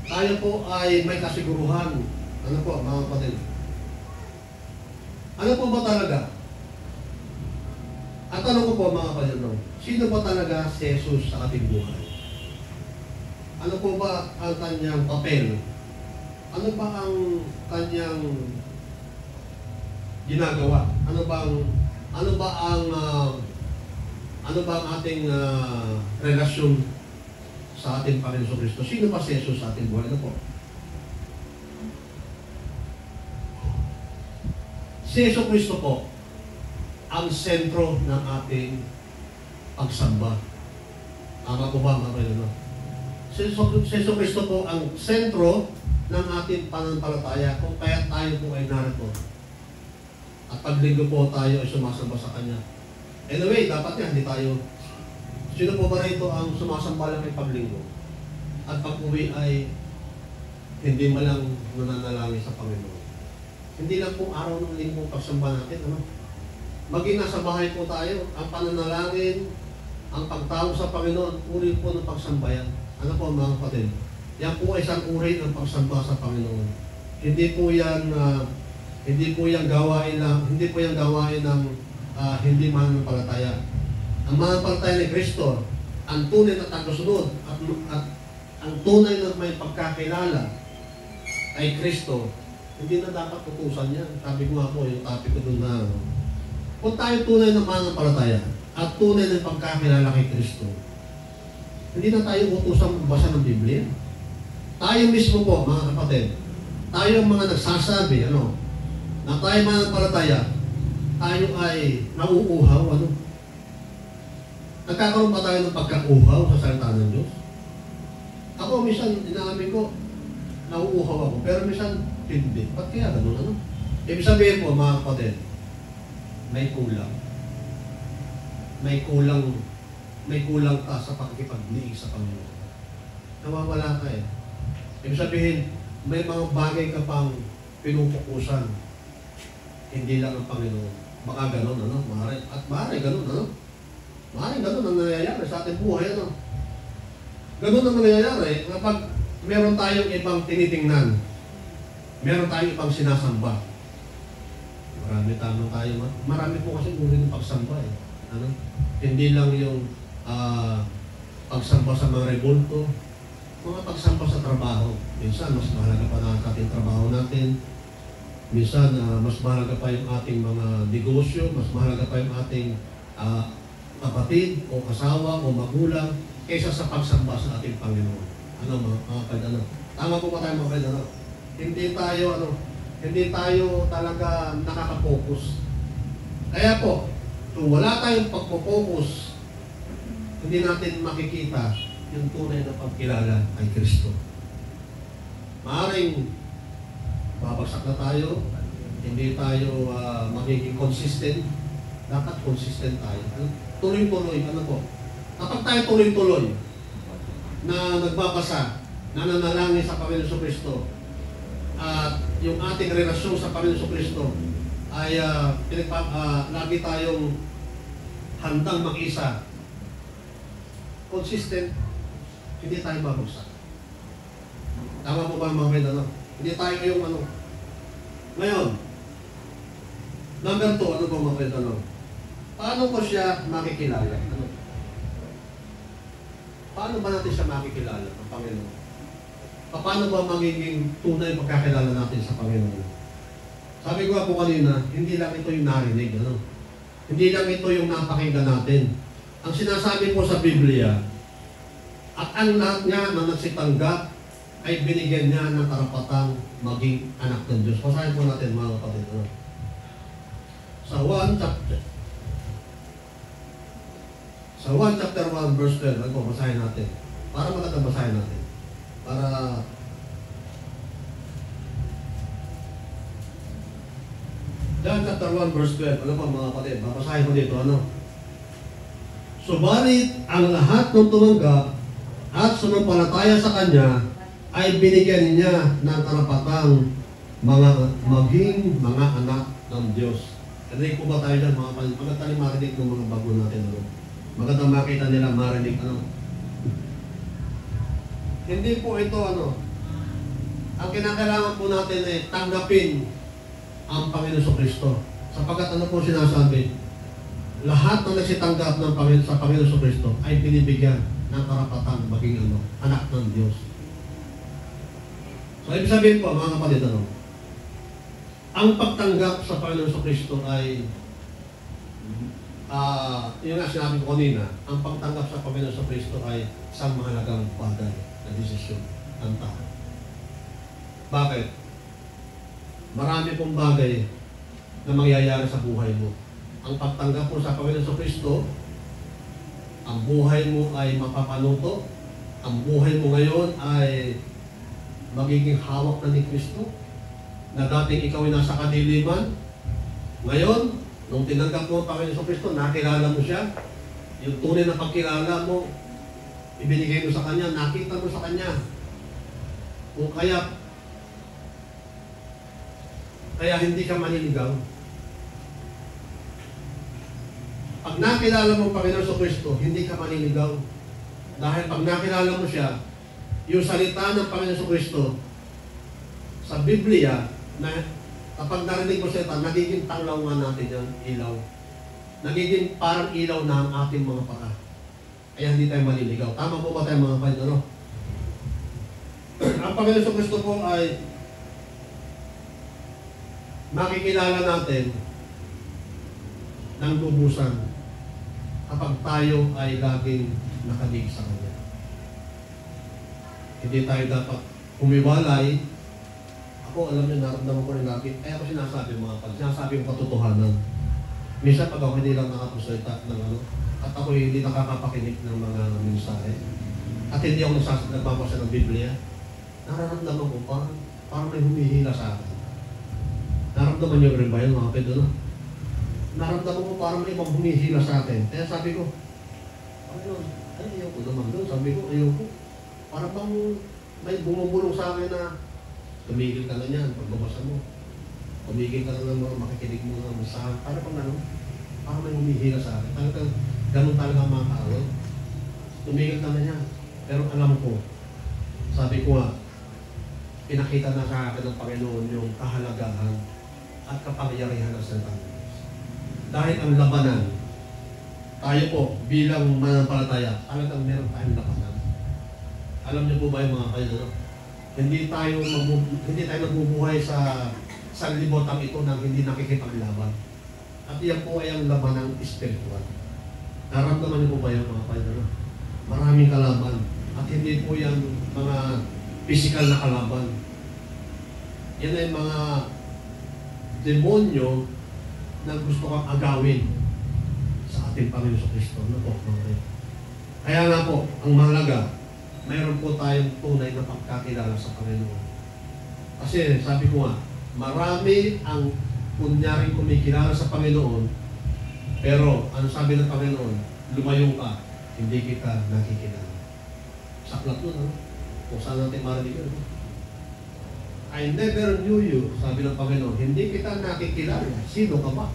Tayo po ay may kasiguruhan. Ano po mga kapatid? Ano po ba talaga? At tanong ko po mga kapatid, sino ba talaga si Jesus sa ating buhay? Ano po ba ang kanyang papel? Ano ba ang kanyang ginagawa? Ano ba ang ating relasyon sa ating Panginoon Kristo? Sino ba si Jesus sa ating buhay? Ano po? Si Jesus Kristo po ang sentro ng ating pagsamba. Tama po ba mga Panginoon? Si Jesus Kristo po ang sentro ng ating pananampalataya kung kaya tayo po ay narito. At paglinggo po tayo ay sumasamba sa Kanya. Anyway, dapat yan, hindi tayo Sino po ba rito ang sumasamba lang kay paglinggo? At pag-uwi ay hindi man lang nananalangin sa Panginoon. Hindi lang po araw ng linggo pagsamba natin, ano? Maging nasa bahay po tayo, ang pananalangin, ang pagtawag sa Panginoon, uri po ng pagsambayan. Ano po mga kapatid? Yan po ay isang uri ng pagsamba sa Panginoon. Hindi po yan gawain lang, hindi po yan gawain ng hindi mananampalataya. Ang mananampalataya ni Kristo, ang tunay na tagasunod at ang tunay na may pagkakilala ay Kristo, hindi na dapat utusan niya. Sabi ko nga po, yung topic ko doon na, kung tayo tunay na mananampalataya at tunay na pagkakilala kay Kristo, hindi na tayo utusan magbasa ng Biblia. Tayo mismo po, mga kapatid, tayo ang mga nagsasabi, na tayo mananampalataya, tayo ay nauuhaw, Nagkakaroon ba tayo ng pagkauhaw sa salita ng Diyos? Ako, minsan, inaamin ko, nauuhaw ako, pero minsan, hindi. Ba't kaya ganun, Ibig sabihin po, mga kapatid, may kulang. May kulang ka sa pakikipagdiig sa Panginoon. Nawawala ka eh. Ibig sabihin, may mga bagay ka pang pinupukusan. Hindi lang ang Panginoon. Baka ganun, Maaari ganun, Maaari ganun ang nangyayari sa ating buhay, Ganun ang nangyayari kapag meron tayong ibang tinitingnan. Meron tayong ibang sinasamba. Marami po kasi uri ng pagsamba eh. Hindi lang yung pagsamba sa mga rebulto, mga pagsamba sa trabaho. Minsan, mas mahalaga pa na ang ating trabaho natin. Minsan, mas mahalaga pa yung ating mga negosyo, mas mahalaga pa yung ating kapatid o asawa o magulang kaysa sa pagsamba sa ating Panginoon. Mga kapatid, Tama po ba tayo mga kapatid, Hindi tayo talaga nakaka-focus. Kaya po, kung wala tayong pagpo-focus, hindi natin makikita yung tunay na pagkilala kay Kristo. Maaaring babagsak na tayo, hindi tayo magiging consistent. Dapat consistent tayo. Tuloy-tuloy, Kapag tayo tuloy-tuloy na nagbabasa, nananalangin sa Panginoon Kristo, at yung ating relasyon sa Panginoon Kristo ay lagi tayong handang mag-isa, consistent, hindi tayo babagsak. Tama po ba mga kapatid? Hindi tayo yung Ngayon, number 2, po mga kapatid? Paano ko siya makikilala? Paano ba natin siya makikilala, ang Panginoon? Paano ba magiging tunay pagkakilala natin sa Panginoon? Sabi ko po kanina, hindi lang ito yung narinig, Hindi lang ito yung napakinggan natin. Ang sinasabi po sa Biblia, at ang lahat niya na nagsitanggap ay binigyan niya ng karapatang maging anak ng Diyos. Basahin po natin mga kapatid. Sa 1 chapter 1 verse 12, basahin natin. Para magandang basahin natin. Para John chapter 1 verse 12, mga kapatid, babasahin ko dito, Subalit ang lahat ng tumanggap at sumampalataya sa Kanya ay binigyan niya ng karapatang maging mga anak ng Diyos. Narinig po ba tayo dyan, mga kapatid? Magandang marinig ng mga bago natin, Magandang makita nila, marinig, Hindi po ito, ang kinakailangan po natin ay tanggapin ang Panginoon Kristo. Sapagkat po sinasabi, lahat ng nagsitanggap ng sa Panginoon Kristo ay binibigyan ng karapatan maging anak ng Diyos. So, ibig sabihin po, mga kapatid, ang pagtanggap sa Panginoon Kristo ay yun nga sinabi ko kanina, ang pagtanggap sa Panginoon Kristo ay isang mahalagang bagay na desisyon ng tao. Bakit? Marami pong bagay na mangyayari sa buhay mo. Ang pagtanggap mo sa Panginoon Kristo, ang buhay mo ay mapapanuto, ang buhay mo ngayon ay magiging hawak na ni Kristo, na dating ikaw ay nasa kadiliman. Ngayon, nung tinanggap mo ang Panginoon Kristo, nakilala mo siya, Yung tunay na pagkilala mo, ibinigay mo sa Kanya, nakita mo sa Kanya. O kaya hindi ka maniligaw. Pag nakilala mo ang Panginoon sa Kristo, hindi ka maniligaw. Dahil pag nakilala mo siya, yung salita ng Panginoon sa Kristo, sa Biblia, na kapag narinig mo siya, nagiging tanglaw nga natin yung ilaw. Nagiging parang ilaw na ang ating mga paa. Kaya hindi tayo maliligaw. Tama po ba tayo mga kapatid? Ano? Ang Panginoon sa Kristo po ay makikilala natin ng lubusan kapag tayo ay laging nakalig sa Kanya. Hindi tayo dapat humiwalay. Ako, alam niyo, naramdaman ko rin lagi. Kaya ako sinasabi mga kapatid, sinasabi yung katotohanan. Minsan pag ako hindi lang nakapagsalita ng ano, at ako hindi nakakapakinig ng mga mensahe, at hindi ako nagbabasa ng Biblia, nararamdaman ko parang may humihila sa akin. Naramdaman niyo rin ba yun mga kapatid? No? Naramdaman ko parang may ibang humihila sa akin. Kaya sabi ko, ayoko naman doon. Sabi ko, ayoko. Parang bang may bumubulong sa akin na tumigil ka na niyan pagbabasa mo. Tumigil ka na ng mga makikinig mo ng mensahe. Parang may humihila sa akin. Ganun talaga ang mga kaaway. Tumigil ka na niyan. Pero alam ko, sabi ko nga, pinakita na sa akin ng Panginoon yung kahalagahan at kapangyarihan ng salita ng Diyos. Dahil ang labanan, tayo po bilang mananampalataya, talagang meron tayong labanan. Alam niyo po ba yung mga kayo? Hindi tayo magbubuhay sa sanlibutan ito nang hindi nakikipaglaban. At yan po ay ang labanang spiritual. Naramdaman niyo po ba yung mga kayo? Maraming kalaban. At hindi po yan mga physical na kalaban. Yan ay mga demonyo na gusto kang agawin sa ating Panginoon sa Kristo. Ano po? Kaya nga po, ang mahalaga, mayroon po tayong tunay na pagkakilala sa Panginoon. Kasi sabi ko nga, marami ang kunyaring kumikilala sa Panginoon, pero ano sabi ng Panginoon? Lumayo ka, hindi kita nakikilala. Saklat nun, ano? Kung saan natin marinig yun. I never knew you, sabi ng Panginoon, hindi kita nakikilala. Sino ka ba?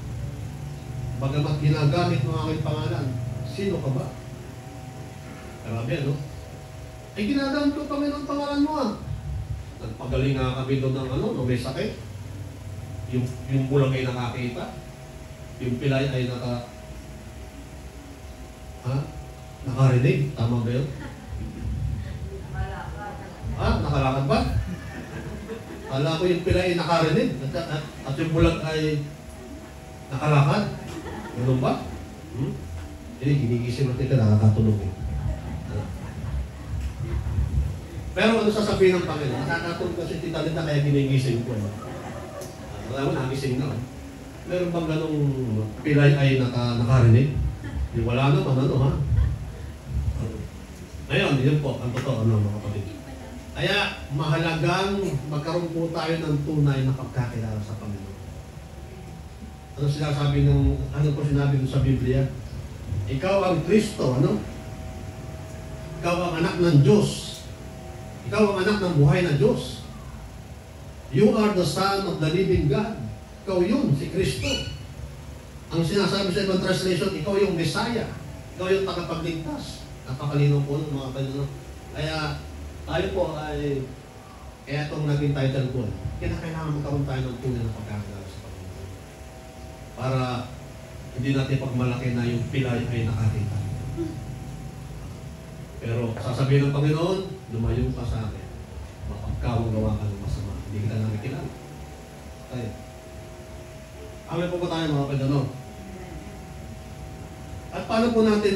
Bagamat ginagamit mo aking pangalan, sino ka ba? Grabe, ano? Ay, ginagamit ko Panginoon pangalan mo, ah. Nagpagaling nga kami doon ng ano, nung may sakit. Yung bulang ay nakakita. Yung pilay ay nakarinig. Tama ba yun? Nakalakad ba? Kala ko yung pilay ay nakarinig at yung bulag ay nakalakad. Ganun ba? Ginigising natin ka, nakakatulog eh. Pero ano sasabihin ng Panginoon? Nakakatulog kasi Tita Linda kaya ginigising ko. Wala mo, nagising na. Meron bang ganong pilay ay nakarinig? Wala naman, ano ha? Ngayon, yun po, ang totoo, ano mga kapatid. Kaya mahalagang magkaroon po tayo ng tunay na pagkakilala sa Panginoon. Ano sinasabi ano po sinabi sa Biblia? Ikaw ang Kristo, ano? Ikaw ang anak ng Diyos. Ikaw ang anak ng buhay na Diyos. You are the Son of the living God. Ikaw yun, si Kristo. Ang sinasabi sa ibang translation, ikaw yung Messiah. Ikaw yung tagapagligtas. Napakalinaw po ng mga Panginoon. Kaya tayo po ay, kaya itong naging title ko, kinakailangan magkaroon tayo ng tunay na pagkakilala sa Panginoon. Para hindi natin pagmalaki na yung pilay ay nakakita. Pero sasabihin ng Panginoon, lumayo ka sa akin. Mapagkawang gawa ka ng masama. Hindi kita nakikilala. Tayo. Amin po tayo mga Panginoon. At paano po natin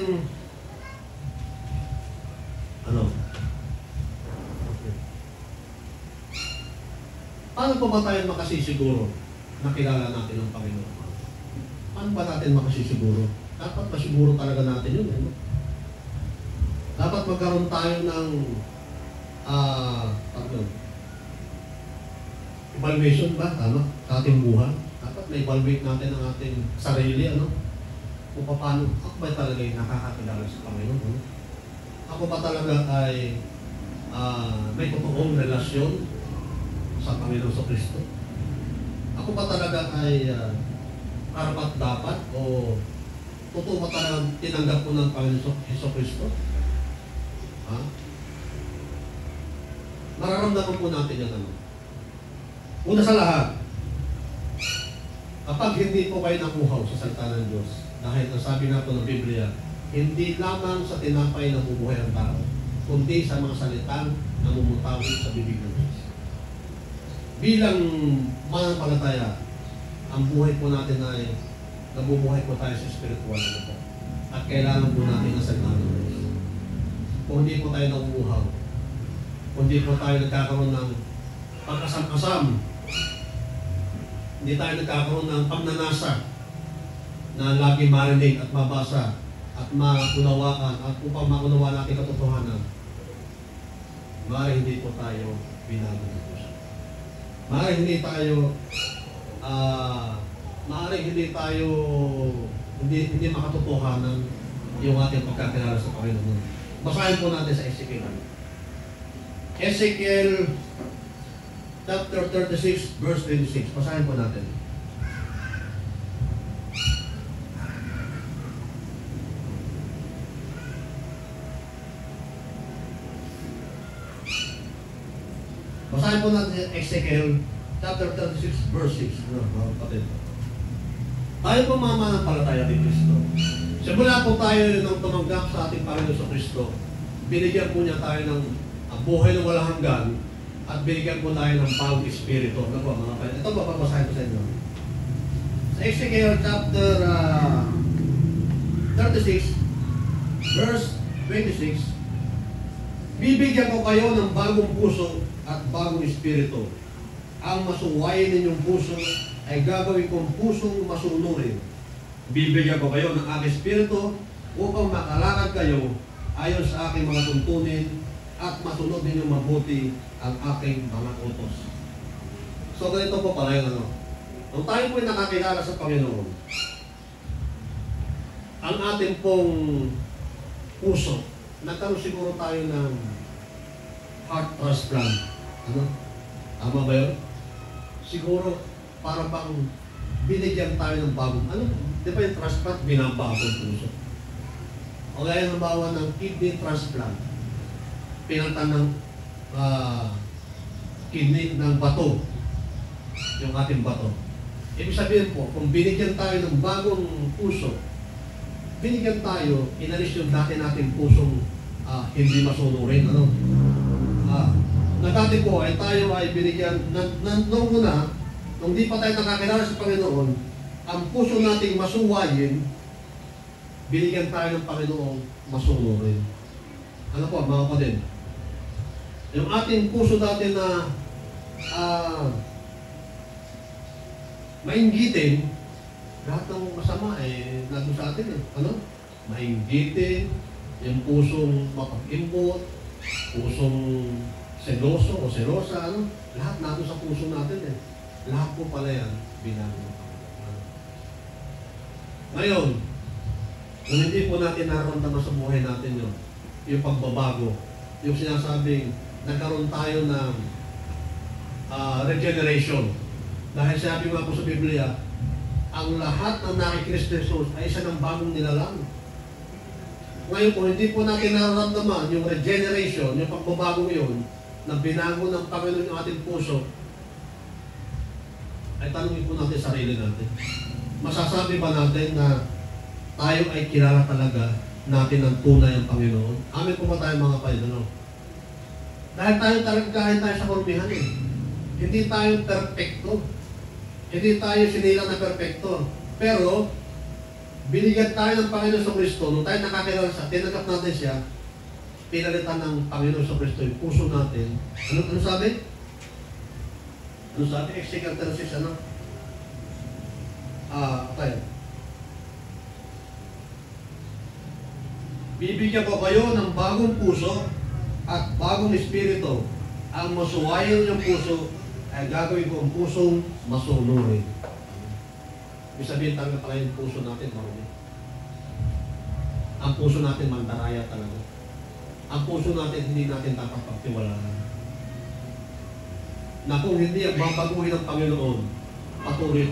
paano po ba tayo makasisiguro na kilala natin ang Panginoon? Paano ba natin makasisiguro? Dapat masiguro talaga natin yun. Ano? Dapat magkaroon tayo ng evaluation ba? Tama? Sa ating buhay. Dapat na-evaluate natin ang ating sarili. Ano? kung paano ako ba talaga ay nakakakilala sa Panginoon. Ako ba talaga ay may totoong relasyon sa Panginoon sa Kristo. Ako ba talaga ay karapat dapat o totoo ba talaga tinanggap ko ng Panginoon sa Kristo? Ha? Nararamdaman po natin yan ano. Una sa lahat, kapag hindi po kayo nakuhaw sa salita ng Diyos, dahil ang sabi nga po ng Biblia, hindi lamang sa tinapay na bubuhay ang tao, kundi sa mga salitang namumutawi sa bibig ng Diyos. Bilang mananampalataya, ang buhay po natin ay nabubuhay po tayo sa spiritual na po. At kailangan po natin ang salita ng Diyos. Kung hindi po tayo nakukuhaw, kung hindi po tayo nagkakaroon ng pagkasam-asam, hindi tayo nagkakaroon ng pagnanasa na lagi marinig at mabasa at maunawaan at upang maunawa natin katotohanan, maaaring hindi po tayo binago ng Diyos. Maaaring hindi tayo hindi makatotohanan yung ating pagkakilala sa Panginoon. Basahin po natin sa Ezekiel. Ezekiel chapter 36 verse 26. Basahin po natin. Basahin po natin Ezekiel chapter 36 verse 6. Mga kapatid. Tayo po mamanampalataya ni Kristo. Simula po tayo nang tumanggap sa ating Panginoon sa Kristo, binigyan po niya tayo ng buhay na walang hanggan at binigyan po tayo ng bagong espiritu. Ano po mga kapatid? Ito po, babasahin ko sa inyo. Sa Ezekiel chapter 36 verse 26, bibigyan ko kayo ng bagong puso at bagong espiritu. Ang masuwayin ninyong puso ay gagawin kong pusong masunurin. Bibigyan ko kayo ng aking espiritu upang makalakad kayo ayon sa aking mga tuntunin at masunod ninyong mabuti ang aking mga utos. So ganito po pala yung ano. Nung tayo po'y nakakilala sa Panginoon, ang ating pong puso, nagkaroon siguro tayo ng heart transplant. Ano? Tama ba yun? Siguro, para bang binigyan tayo ng bagong, ano? Di ba yung transplant, binabago ang puso? O kaya nabawa ng kidney transplant, pinalitan ng kidney ng bato, yung ating bato. Ibig sabihin po, kung binigyan tayo ng bagong puso, binigyan tayo, inalis yung dati nating pusong hindi masunurin. Ano? Na dati po ay tayo ay binigyan, nung una, nung di pa tayo nakakilala sa Panginoon, ang puso nating masuwayin, binigyan tayo ng Panginoong masunurin. Ano po, mga kapatid? Yung ating puso dati na mainggitin, lahat ng masama nandun sa atin eh. Ano? Mainggitin, yung pusong mapag-imbot, pusong seloso o selosa, ano? Lahat nandun sa puso natin eh. Lahat po pala yan, binago. Ngayon, kung hindi po natin nararamdaman sa buhay natin yun, yung pagbabago, yung sinasabing nagkaroon tayo ng regeneration. Dahil sabi nga po sa Biblia, ang lahat ng nakikristo Jesus ay isa ng bagong nilalang. Ngayon po, hindi po natin nararamdaman yung regeneration, yung pagbabagong yun, na binago ng Panginoon yung ating puso, ay tanungin po natin sarili natin. Masasabi ba natin na tayo ay kilala talaga natin ng tunay ang Panginoon? Amin po ba tayo mga Panginoon? Dahil tayo talaga kahit tayo sa kormihan eh. Hindi tayo perfecto. Hindi tayo sinilang na perfecto. Pero, binigyan tayo ng Panginoon sa Kristo. Nung tayo nakakilala siya, tinanggap natin siya, pinalitan ng Panginoon sa Kristo yung puso natin. Ano sabi? Ano sabi? Ezekiel 36, ano? Tayo. Bibigyan ko kayo ng bagong puso at bagong espiritu. Ang masuwayin yung puso ay gagawin ko ang pusong masunurin. Ibig sabihin talaga pala yung puso natin, marami. Ang puso natin mandaraya talaga. Ang puso natin hindi natin dapat pagtiwalaan. Na kung hindi ang babaguhin ng Panginoon, patuloy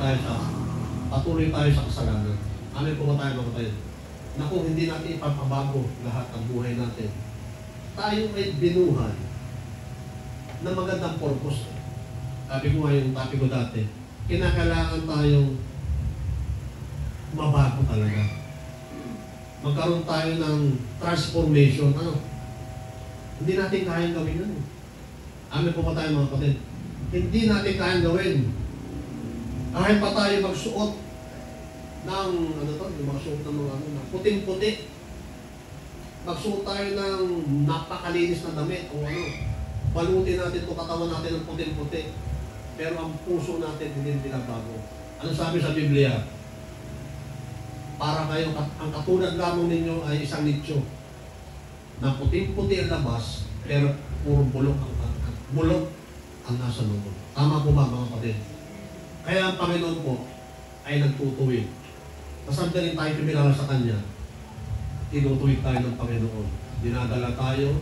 tayo sa kasalanan. Amin po ba tayo mga kapatid? Na kung hindi natin ipapabago lahat ng buhay natin, tayo ay binuhay na magandang purpose. Sabi ko nga yung topic ko dati, kinakailangan tayong mabago talaga. Magkaroon tayo ng transformation. Hindi natin kayang gawin yun. Amin po ba tayo mga kapatid? Hindi natin kayang gawin. Kahit pa tayo magsuot ng, yung magsuot ng mga puting-puti. Magsuot tayo ng napakalinis na damit o balutin natin ito, katawan natin ng puting-puti. Pero ang puso natin hindi binabago. Ano sabi sa Biblia? Para kayo, ang katulad lamang ninyo ay isang nicho na puting-puti ang labas, pero puro bulok ang nasa loob. Tama po ba mga kapatid? Kaya ang Panginoon po ay nagtutuwid. Kasandaling tayo kumilala sa Kanya, tinutuwid tayo ng Panginoon. Dinadala tayo,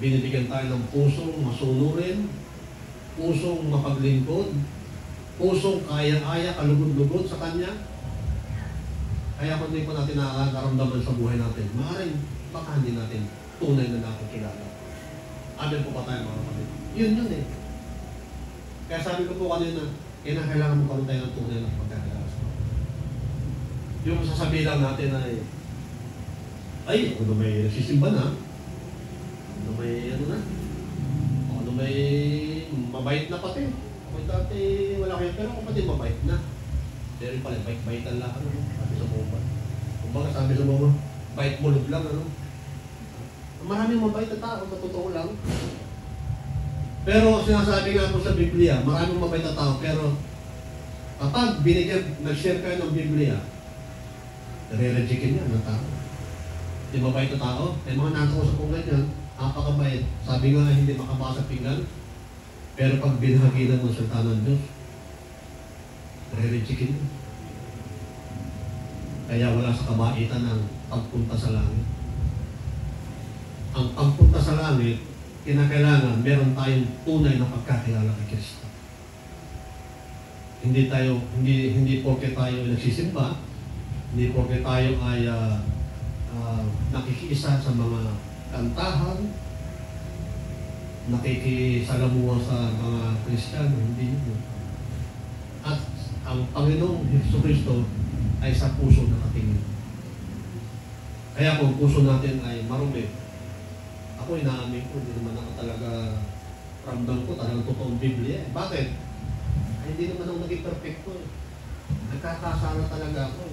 binibigyan tayo ng pusong masunurin, pusong mapaglingkod, pusong kaya-aya, kalugod-lugod sa Kanya. Kaya kung hindi po natin nakakaramdaman sa buhay natin, maaaring baka hindi natin tunay na nakakilala. Amin po pa tayo mga kapatid. Yun eh. Kaya sabi ko po kanina, kailangan mo karoon tayo ng tunay na pagkakilala sa Panginoon. Yung sasabihin lang natin ay, ano may nagsisimba na, ano may ano may mabait na pati. Ako dati wala kayo, pero ako pati mabait na. Pero pala, bait-baitan lang, sabi sa bomba. Kumbaga sabi sa bomba, bait mulog lang, Maraming mabait na tao, sa totoo lang. Pero sinasabi nga po sa Biblia, maraming mabait na tao, pero kapag nag-share kayo ng Biblia, nare-rejectin niya ng tao. Di mabait na tao, may mga nakausap ko ganyan, napakabait. Sabi nga hindi makabasa pinggan, pero pag binahaginan ng salita ng Diyos, nare-rejectin niya. Kaya wala sa kabaitan ng pagpunta sa langit. Ang pagpunta sa langit, kinakailangan meron tayong tunay na pagkakilala kay Kristo. Hindi porke tayo nagsisimba, hindi porke tayo ay nakikiisa sa mga kantahan, nakikisalamuha sa mga Kristiyano, hindi yun. At ang Panginoong Jesucristo ay sa puso nakatingin. Kaya kung puso natin ay marumi, ako inaamin ko, hindi naman ako talaga ramdam ko, talagang totoong Biblia. Bakit? Ay, hindi naman ako naging perfecto. Nagkakasala talaga ako.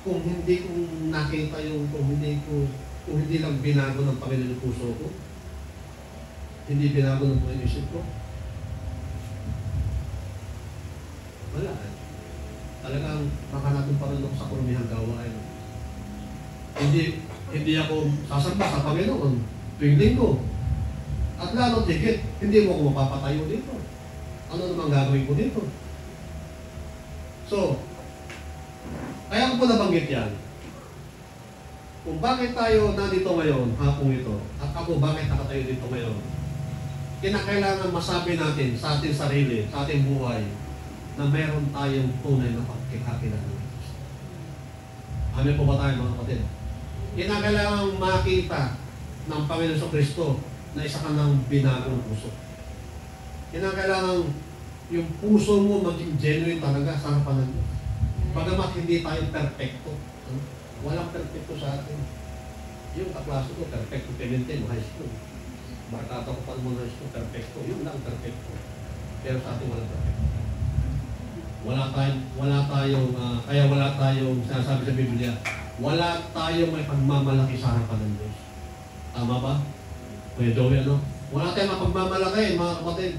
Kung hindi ko nakita kung hindi lang binago ng Panginoon yung puso ko, hindi binago ng Panginoon yung isip ko, wala eh. Talagang makalatong pa rin ako sa kurumihang gawain. Hindi ako sasamba sa Panginoon tuwing linggo. At lalo tigit, hindi mo ako mapapatayo dito. Ano namang gagawin ko dito? So, kaya ko po nabanggit yan. Kung bakit tayo nandito ngayon, hapong ito, at ako bakit nakatayo dito ngayon, kinakailangan masabi natin sa ating sarili, sa ating buhay, na meron tayong tunay na pagkakakilala. Amin po ba tayo mga kapatid? Kinakailangan makita ng Panginoon sa Kristo na isa ka ng binagong puso. Kinakailangan yung puso mo maging genuine talaga sa harapan ng Diyos. Bagamat hindi tayo perfecto. Walang perfecto sa atin. Yung kaklase ko, perfecto Pimentel, high school. Barkata ko pa naman high school, perfecto. Yun lang perfecto. Pero sa atin walang perfecto. Kaya wala tayong sinasabi sa Biblia, wala tayong may pagmamalaki sa harapan ng Diyos. Tama ba? Kuya Joey, wala tayong mapagmamalaki, mga kapatid.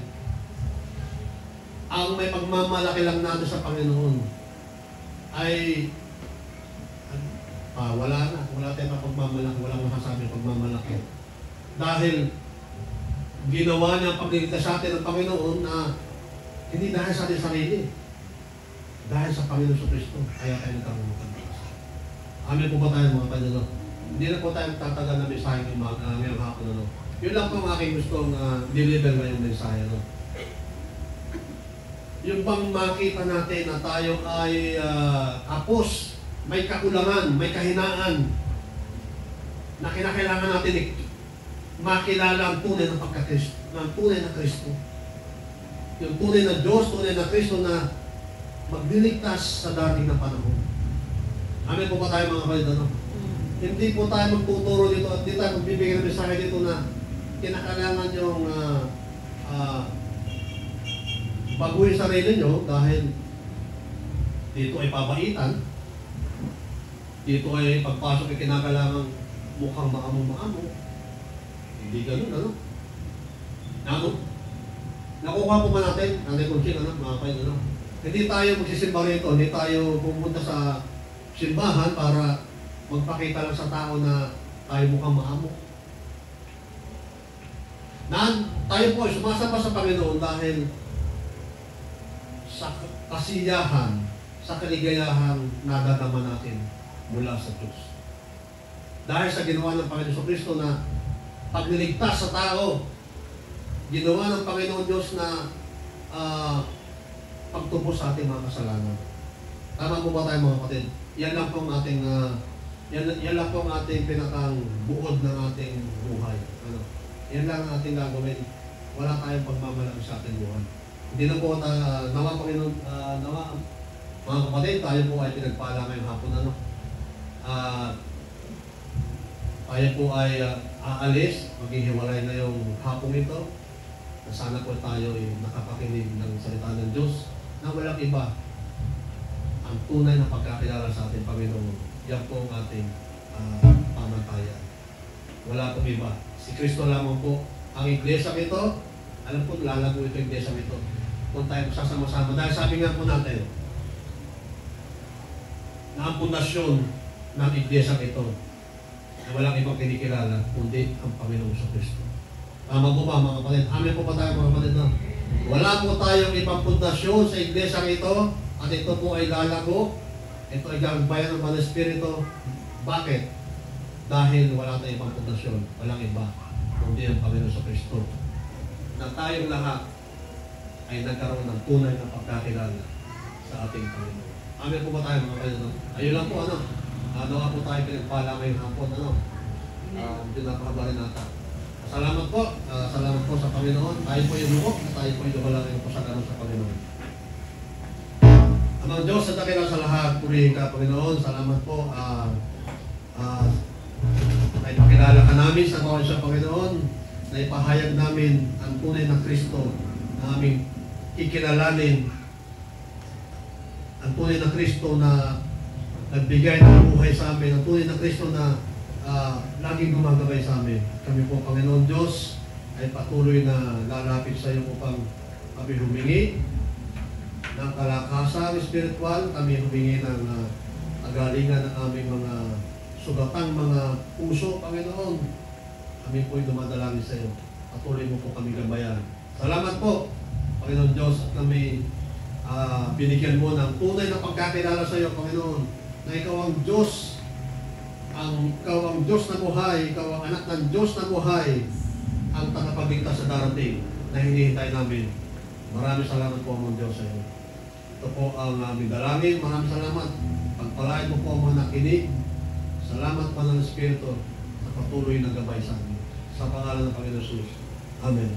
Ang may pagmamalaki lang natin sa Panginoon ay wala tayong mapagmamalaki, walang masasabi pagmamalaki. Dahil ginawa niya ang pagliligtas sa atin ng Panginoon na hindi dahil sa ating sarili. Dahil sa Panginoon sa Kristo, kaya tayo nagkaroon ng pagligtas. Amin po ba tayo mga Panginoon? Hindi na po tayo tatagal na mensahe ngayong hapon. Ano? Yun lang po ang aking gustong deliver ngayong mensahe. Ano? Yung bang makita natin na tayo ay kapos, may kakulangan, may kahinaan, na kinakailangan natin makilala ang tunay na pagka-Kristo, ang tunay na Kristo. Yung tunay na Diyos, tunay na Kristo na magliligtas sa darating na panahon. Amin po ba tayo mga kapatid? Ano? Hindi po tayo magtuturo dito at hindi tayo magbibigay ng mensahe dito na kinakailangan yung baguhin sarili nyo dahil dito ay pabaitan, dito ay pagpasok ay kinakailangan mukhang maamo-maamo. Hindi ganun, ano? Ano? Nakuha po ba natin? Ano yung kung ano? Mga kayo, ano? Hindi tayo magsisimba rito, hindi tayo pumunta sa simbahan para magpakita lang sa tao na tayo mukhang maamo. Tayo po ay sumasamba sa Panginoon dahil sa kasiyahan, sa kaligayahan nadadama natin mula sa Diyos. Dahil sa ginawa ng Panginoon Kristo na pagliligtas sa tao, ginawa ng Panginoon Diyos na pagtubos sa ating mga kasalanan. Tama po ba tayo mga kapatid? Yan lang po ang ating yan lang po ang ating pinakang buod ng ating buhay. Ano? Yan lang ang ating gagawin. Wala tayong pagmamalaki sa ating buhay. Hindi na po nawa Panginoon, nawa mga kapatid, tayo po ay pinagpala ngayong hapon. Ano? Tayo po ay aalis, maghihiwalay na yung hapong ito. Sana po tayo ay nakapakinig ng salita ng Diyos na walang iba ang tunay na pagkakilala sa ating Panginoon. Yan po ang ating pamantayan. Wala pong iba. Si Kristo lamang po. Ang iglesia ito, alam po, lalago ito yung iglesia ito. Kung tayo magsasama-sama. Dahil sabi nga po natin, na ang pundasyon ng iglesia ito na walang ibang kinikilala kundi ang Panginoon sa Kristo. Tama po ba mga kapatid? Amin po ba tayo mga kapatid? No? Wala po tayong ibang pundasyon sa iglesia ito at ito po ay lalago. Ito ay gagbayan ng mga Espiritu. Bakit? Dahil wala tayong ibang pundasyon. Walang iba kundi ang Panginoon sa Kristo. Na tayong lahat ay nagkaroon ng tunay na pagkakilala sa ating Panginoon. Amin po ba tayo mga kapatid? No? Ayun lang po ano. Nawa po tayo pinagpala ngayong hapon. Ano? Hindi napakabarin nata. Salamat po. Salamat po sa Panginoon. Tayo po yung lukok at tayo po yung lumalangin po sa ganun sa Panginoon. Amang Diyos, sa dakila sa lahat, purihin ka, Panginoon. Salamat po. Ay pakilala ka namin sa mga sa Panginoon na ipahayag namin ang tunay na Kristo na aming kikilalanin. Ang tunay na Kristo na nagbigay ng buhay sa amin. Ang tunay na Kristo na laging gumagabay sa amin. Kami po, Panginoon Diyos, ay patuloy na lalapit sa iyo upang kami humingi ng kalakasan spiritual, kami humingi ng agalingan ng aming mga sugatang mga puso, Panginoon. Kami po ay dumadalangin sa iyo. Patuloy mo po kami gabayan. Salamat po, Panginoon Diyos, at kami binigyan mo ng tunay na pagkakilala sa iyo, Panginoon, na ikaw ang Diyos. Ikaw ang Diyos na buhay, ikaw ang anak ng Diyos na buhay, ang tagapagligtas sa darating na hinihintay namin. Maraming salamat po ang Diyos sa iyo. Ito po ang aming dalangin. Maraming salamat. Pagpalain mo po ang mga nakinig. Salamat pa ng Espiritu sa patuloy na gabay sa amin. Sa pangalan ng Panginoon Jesus. Amen.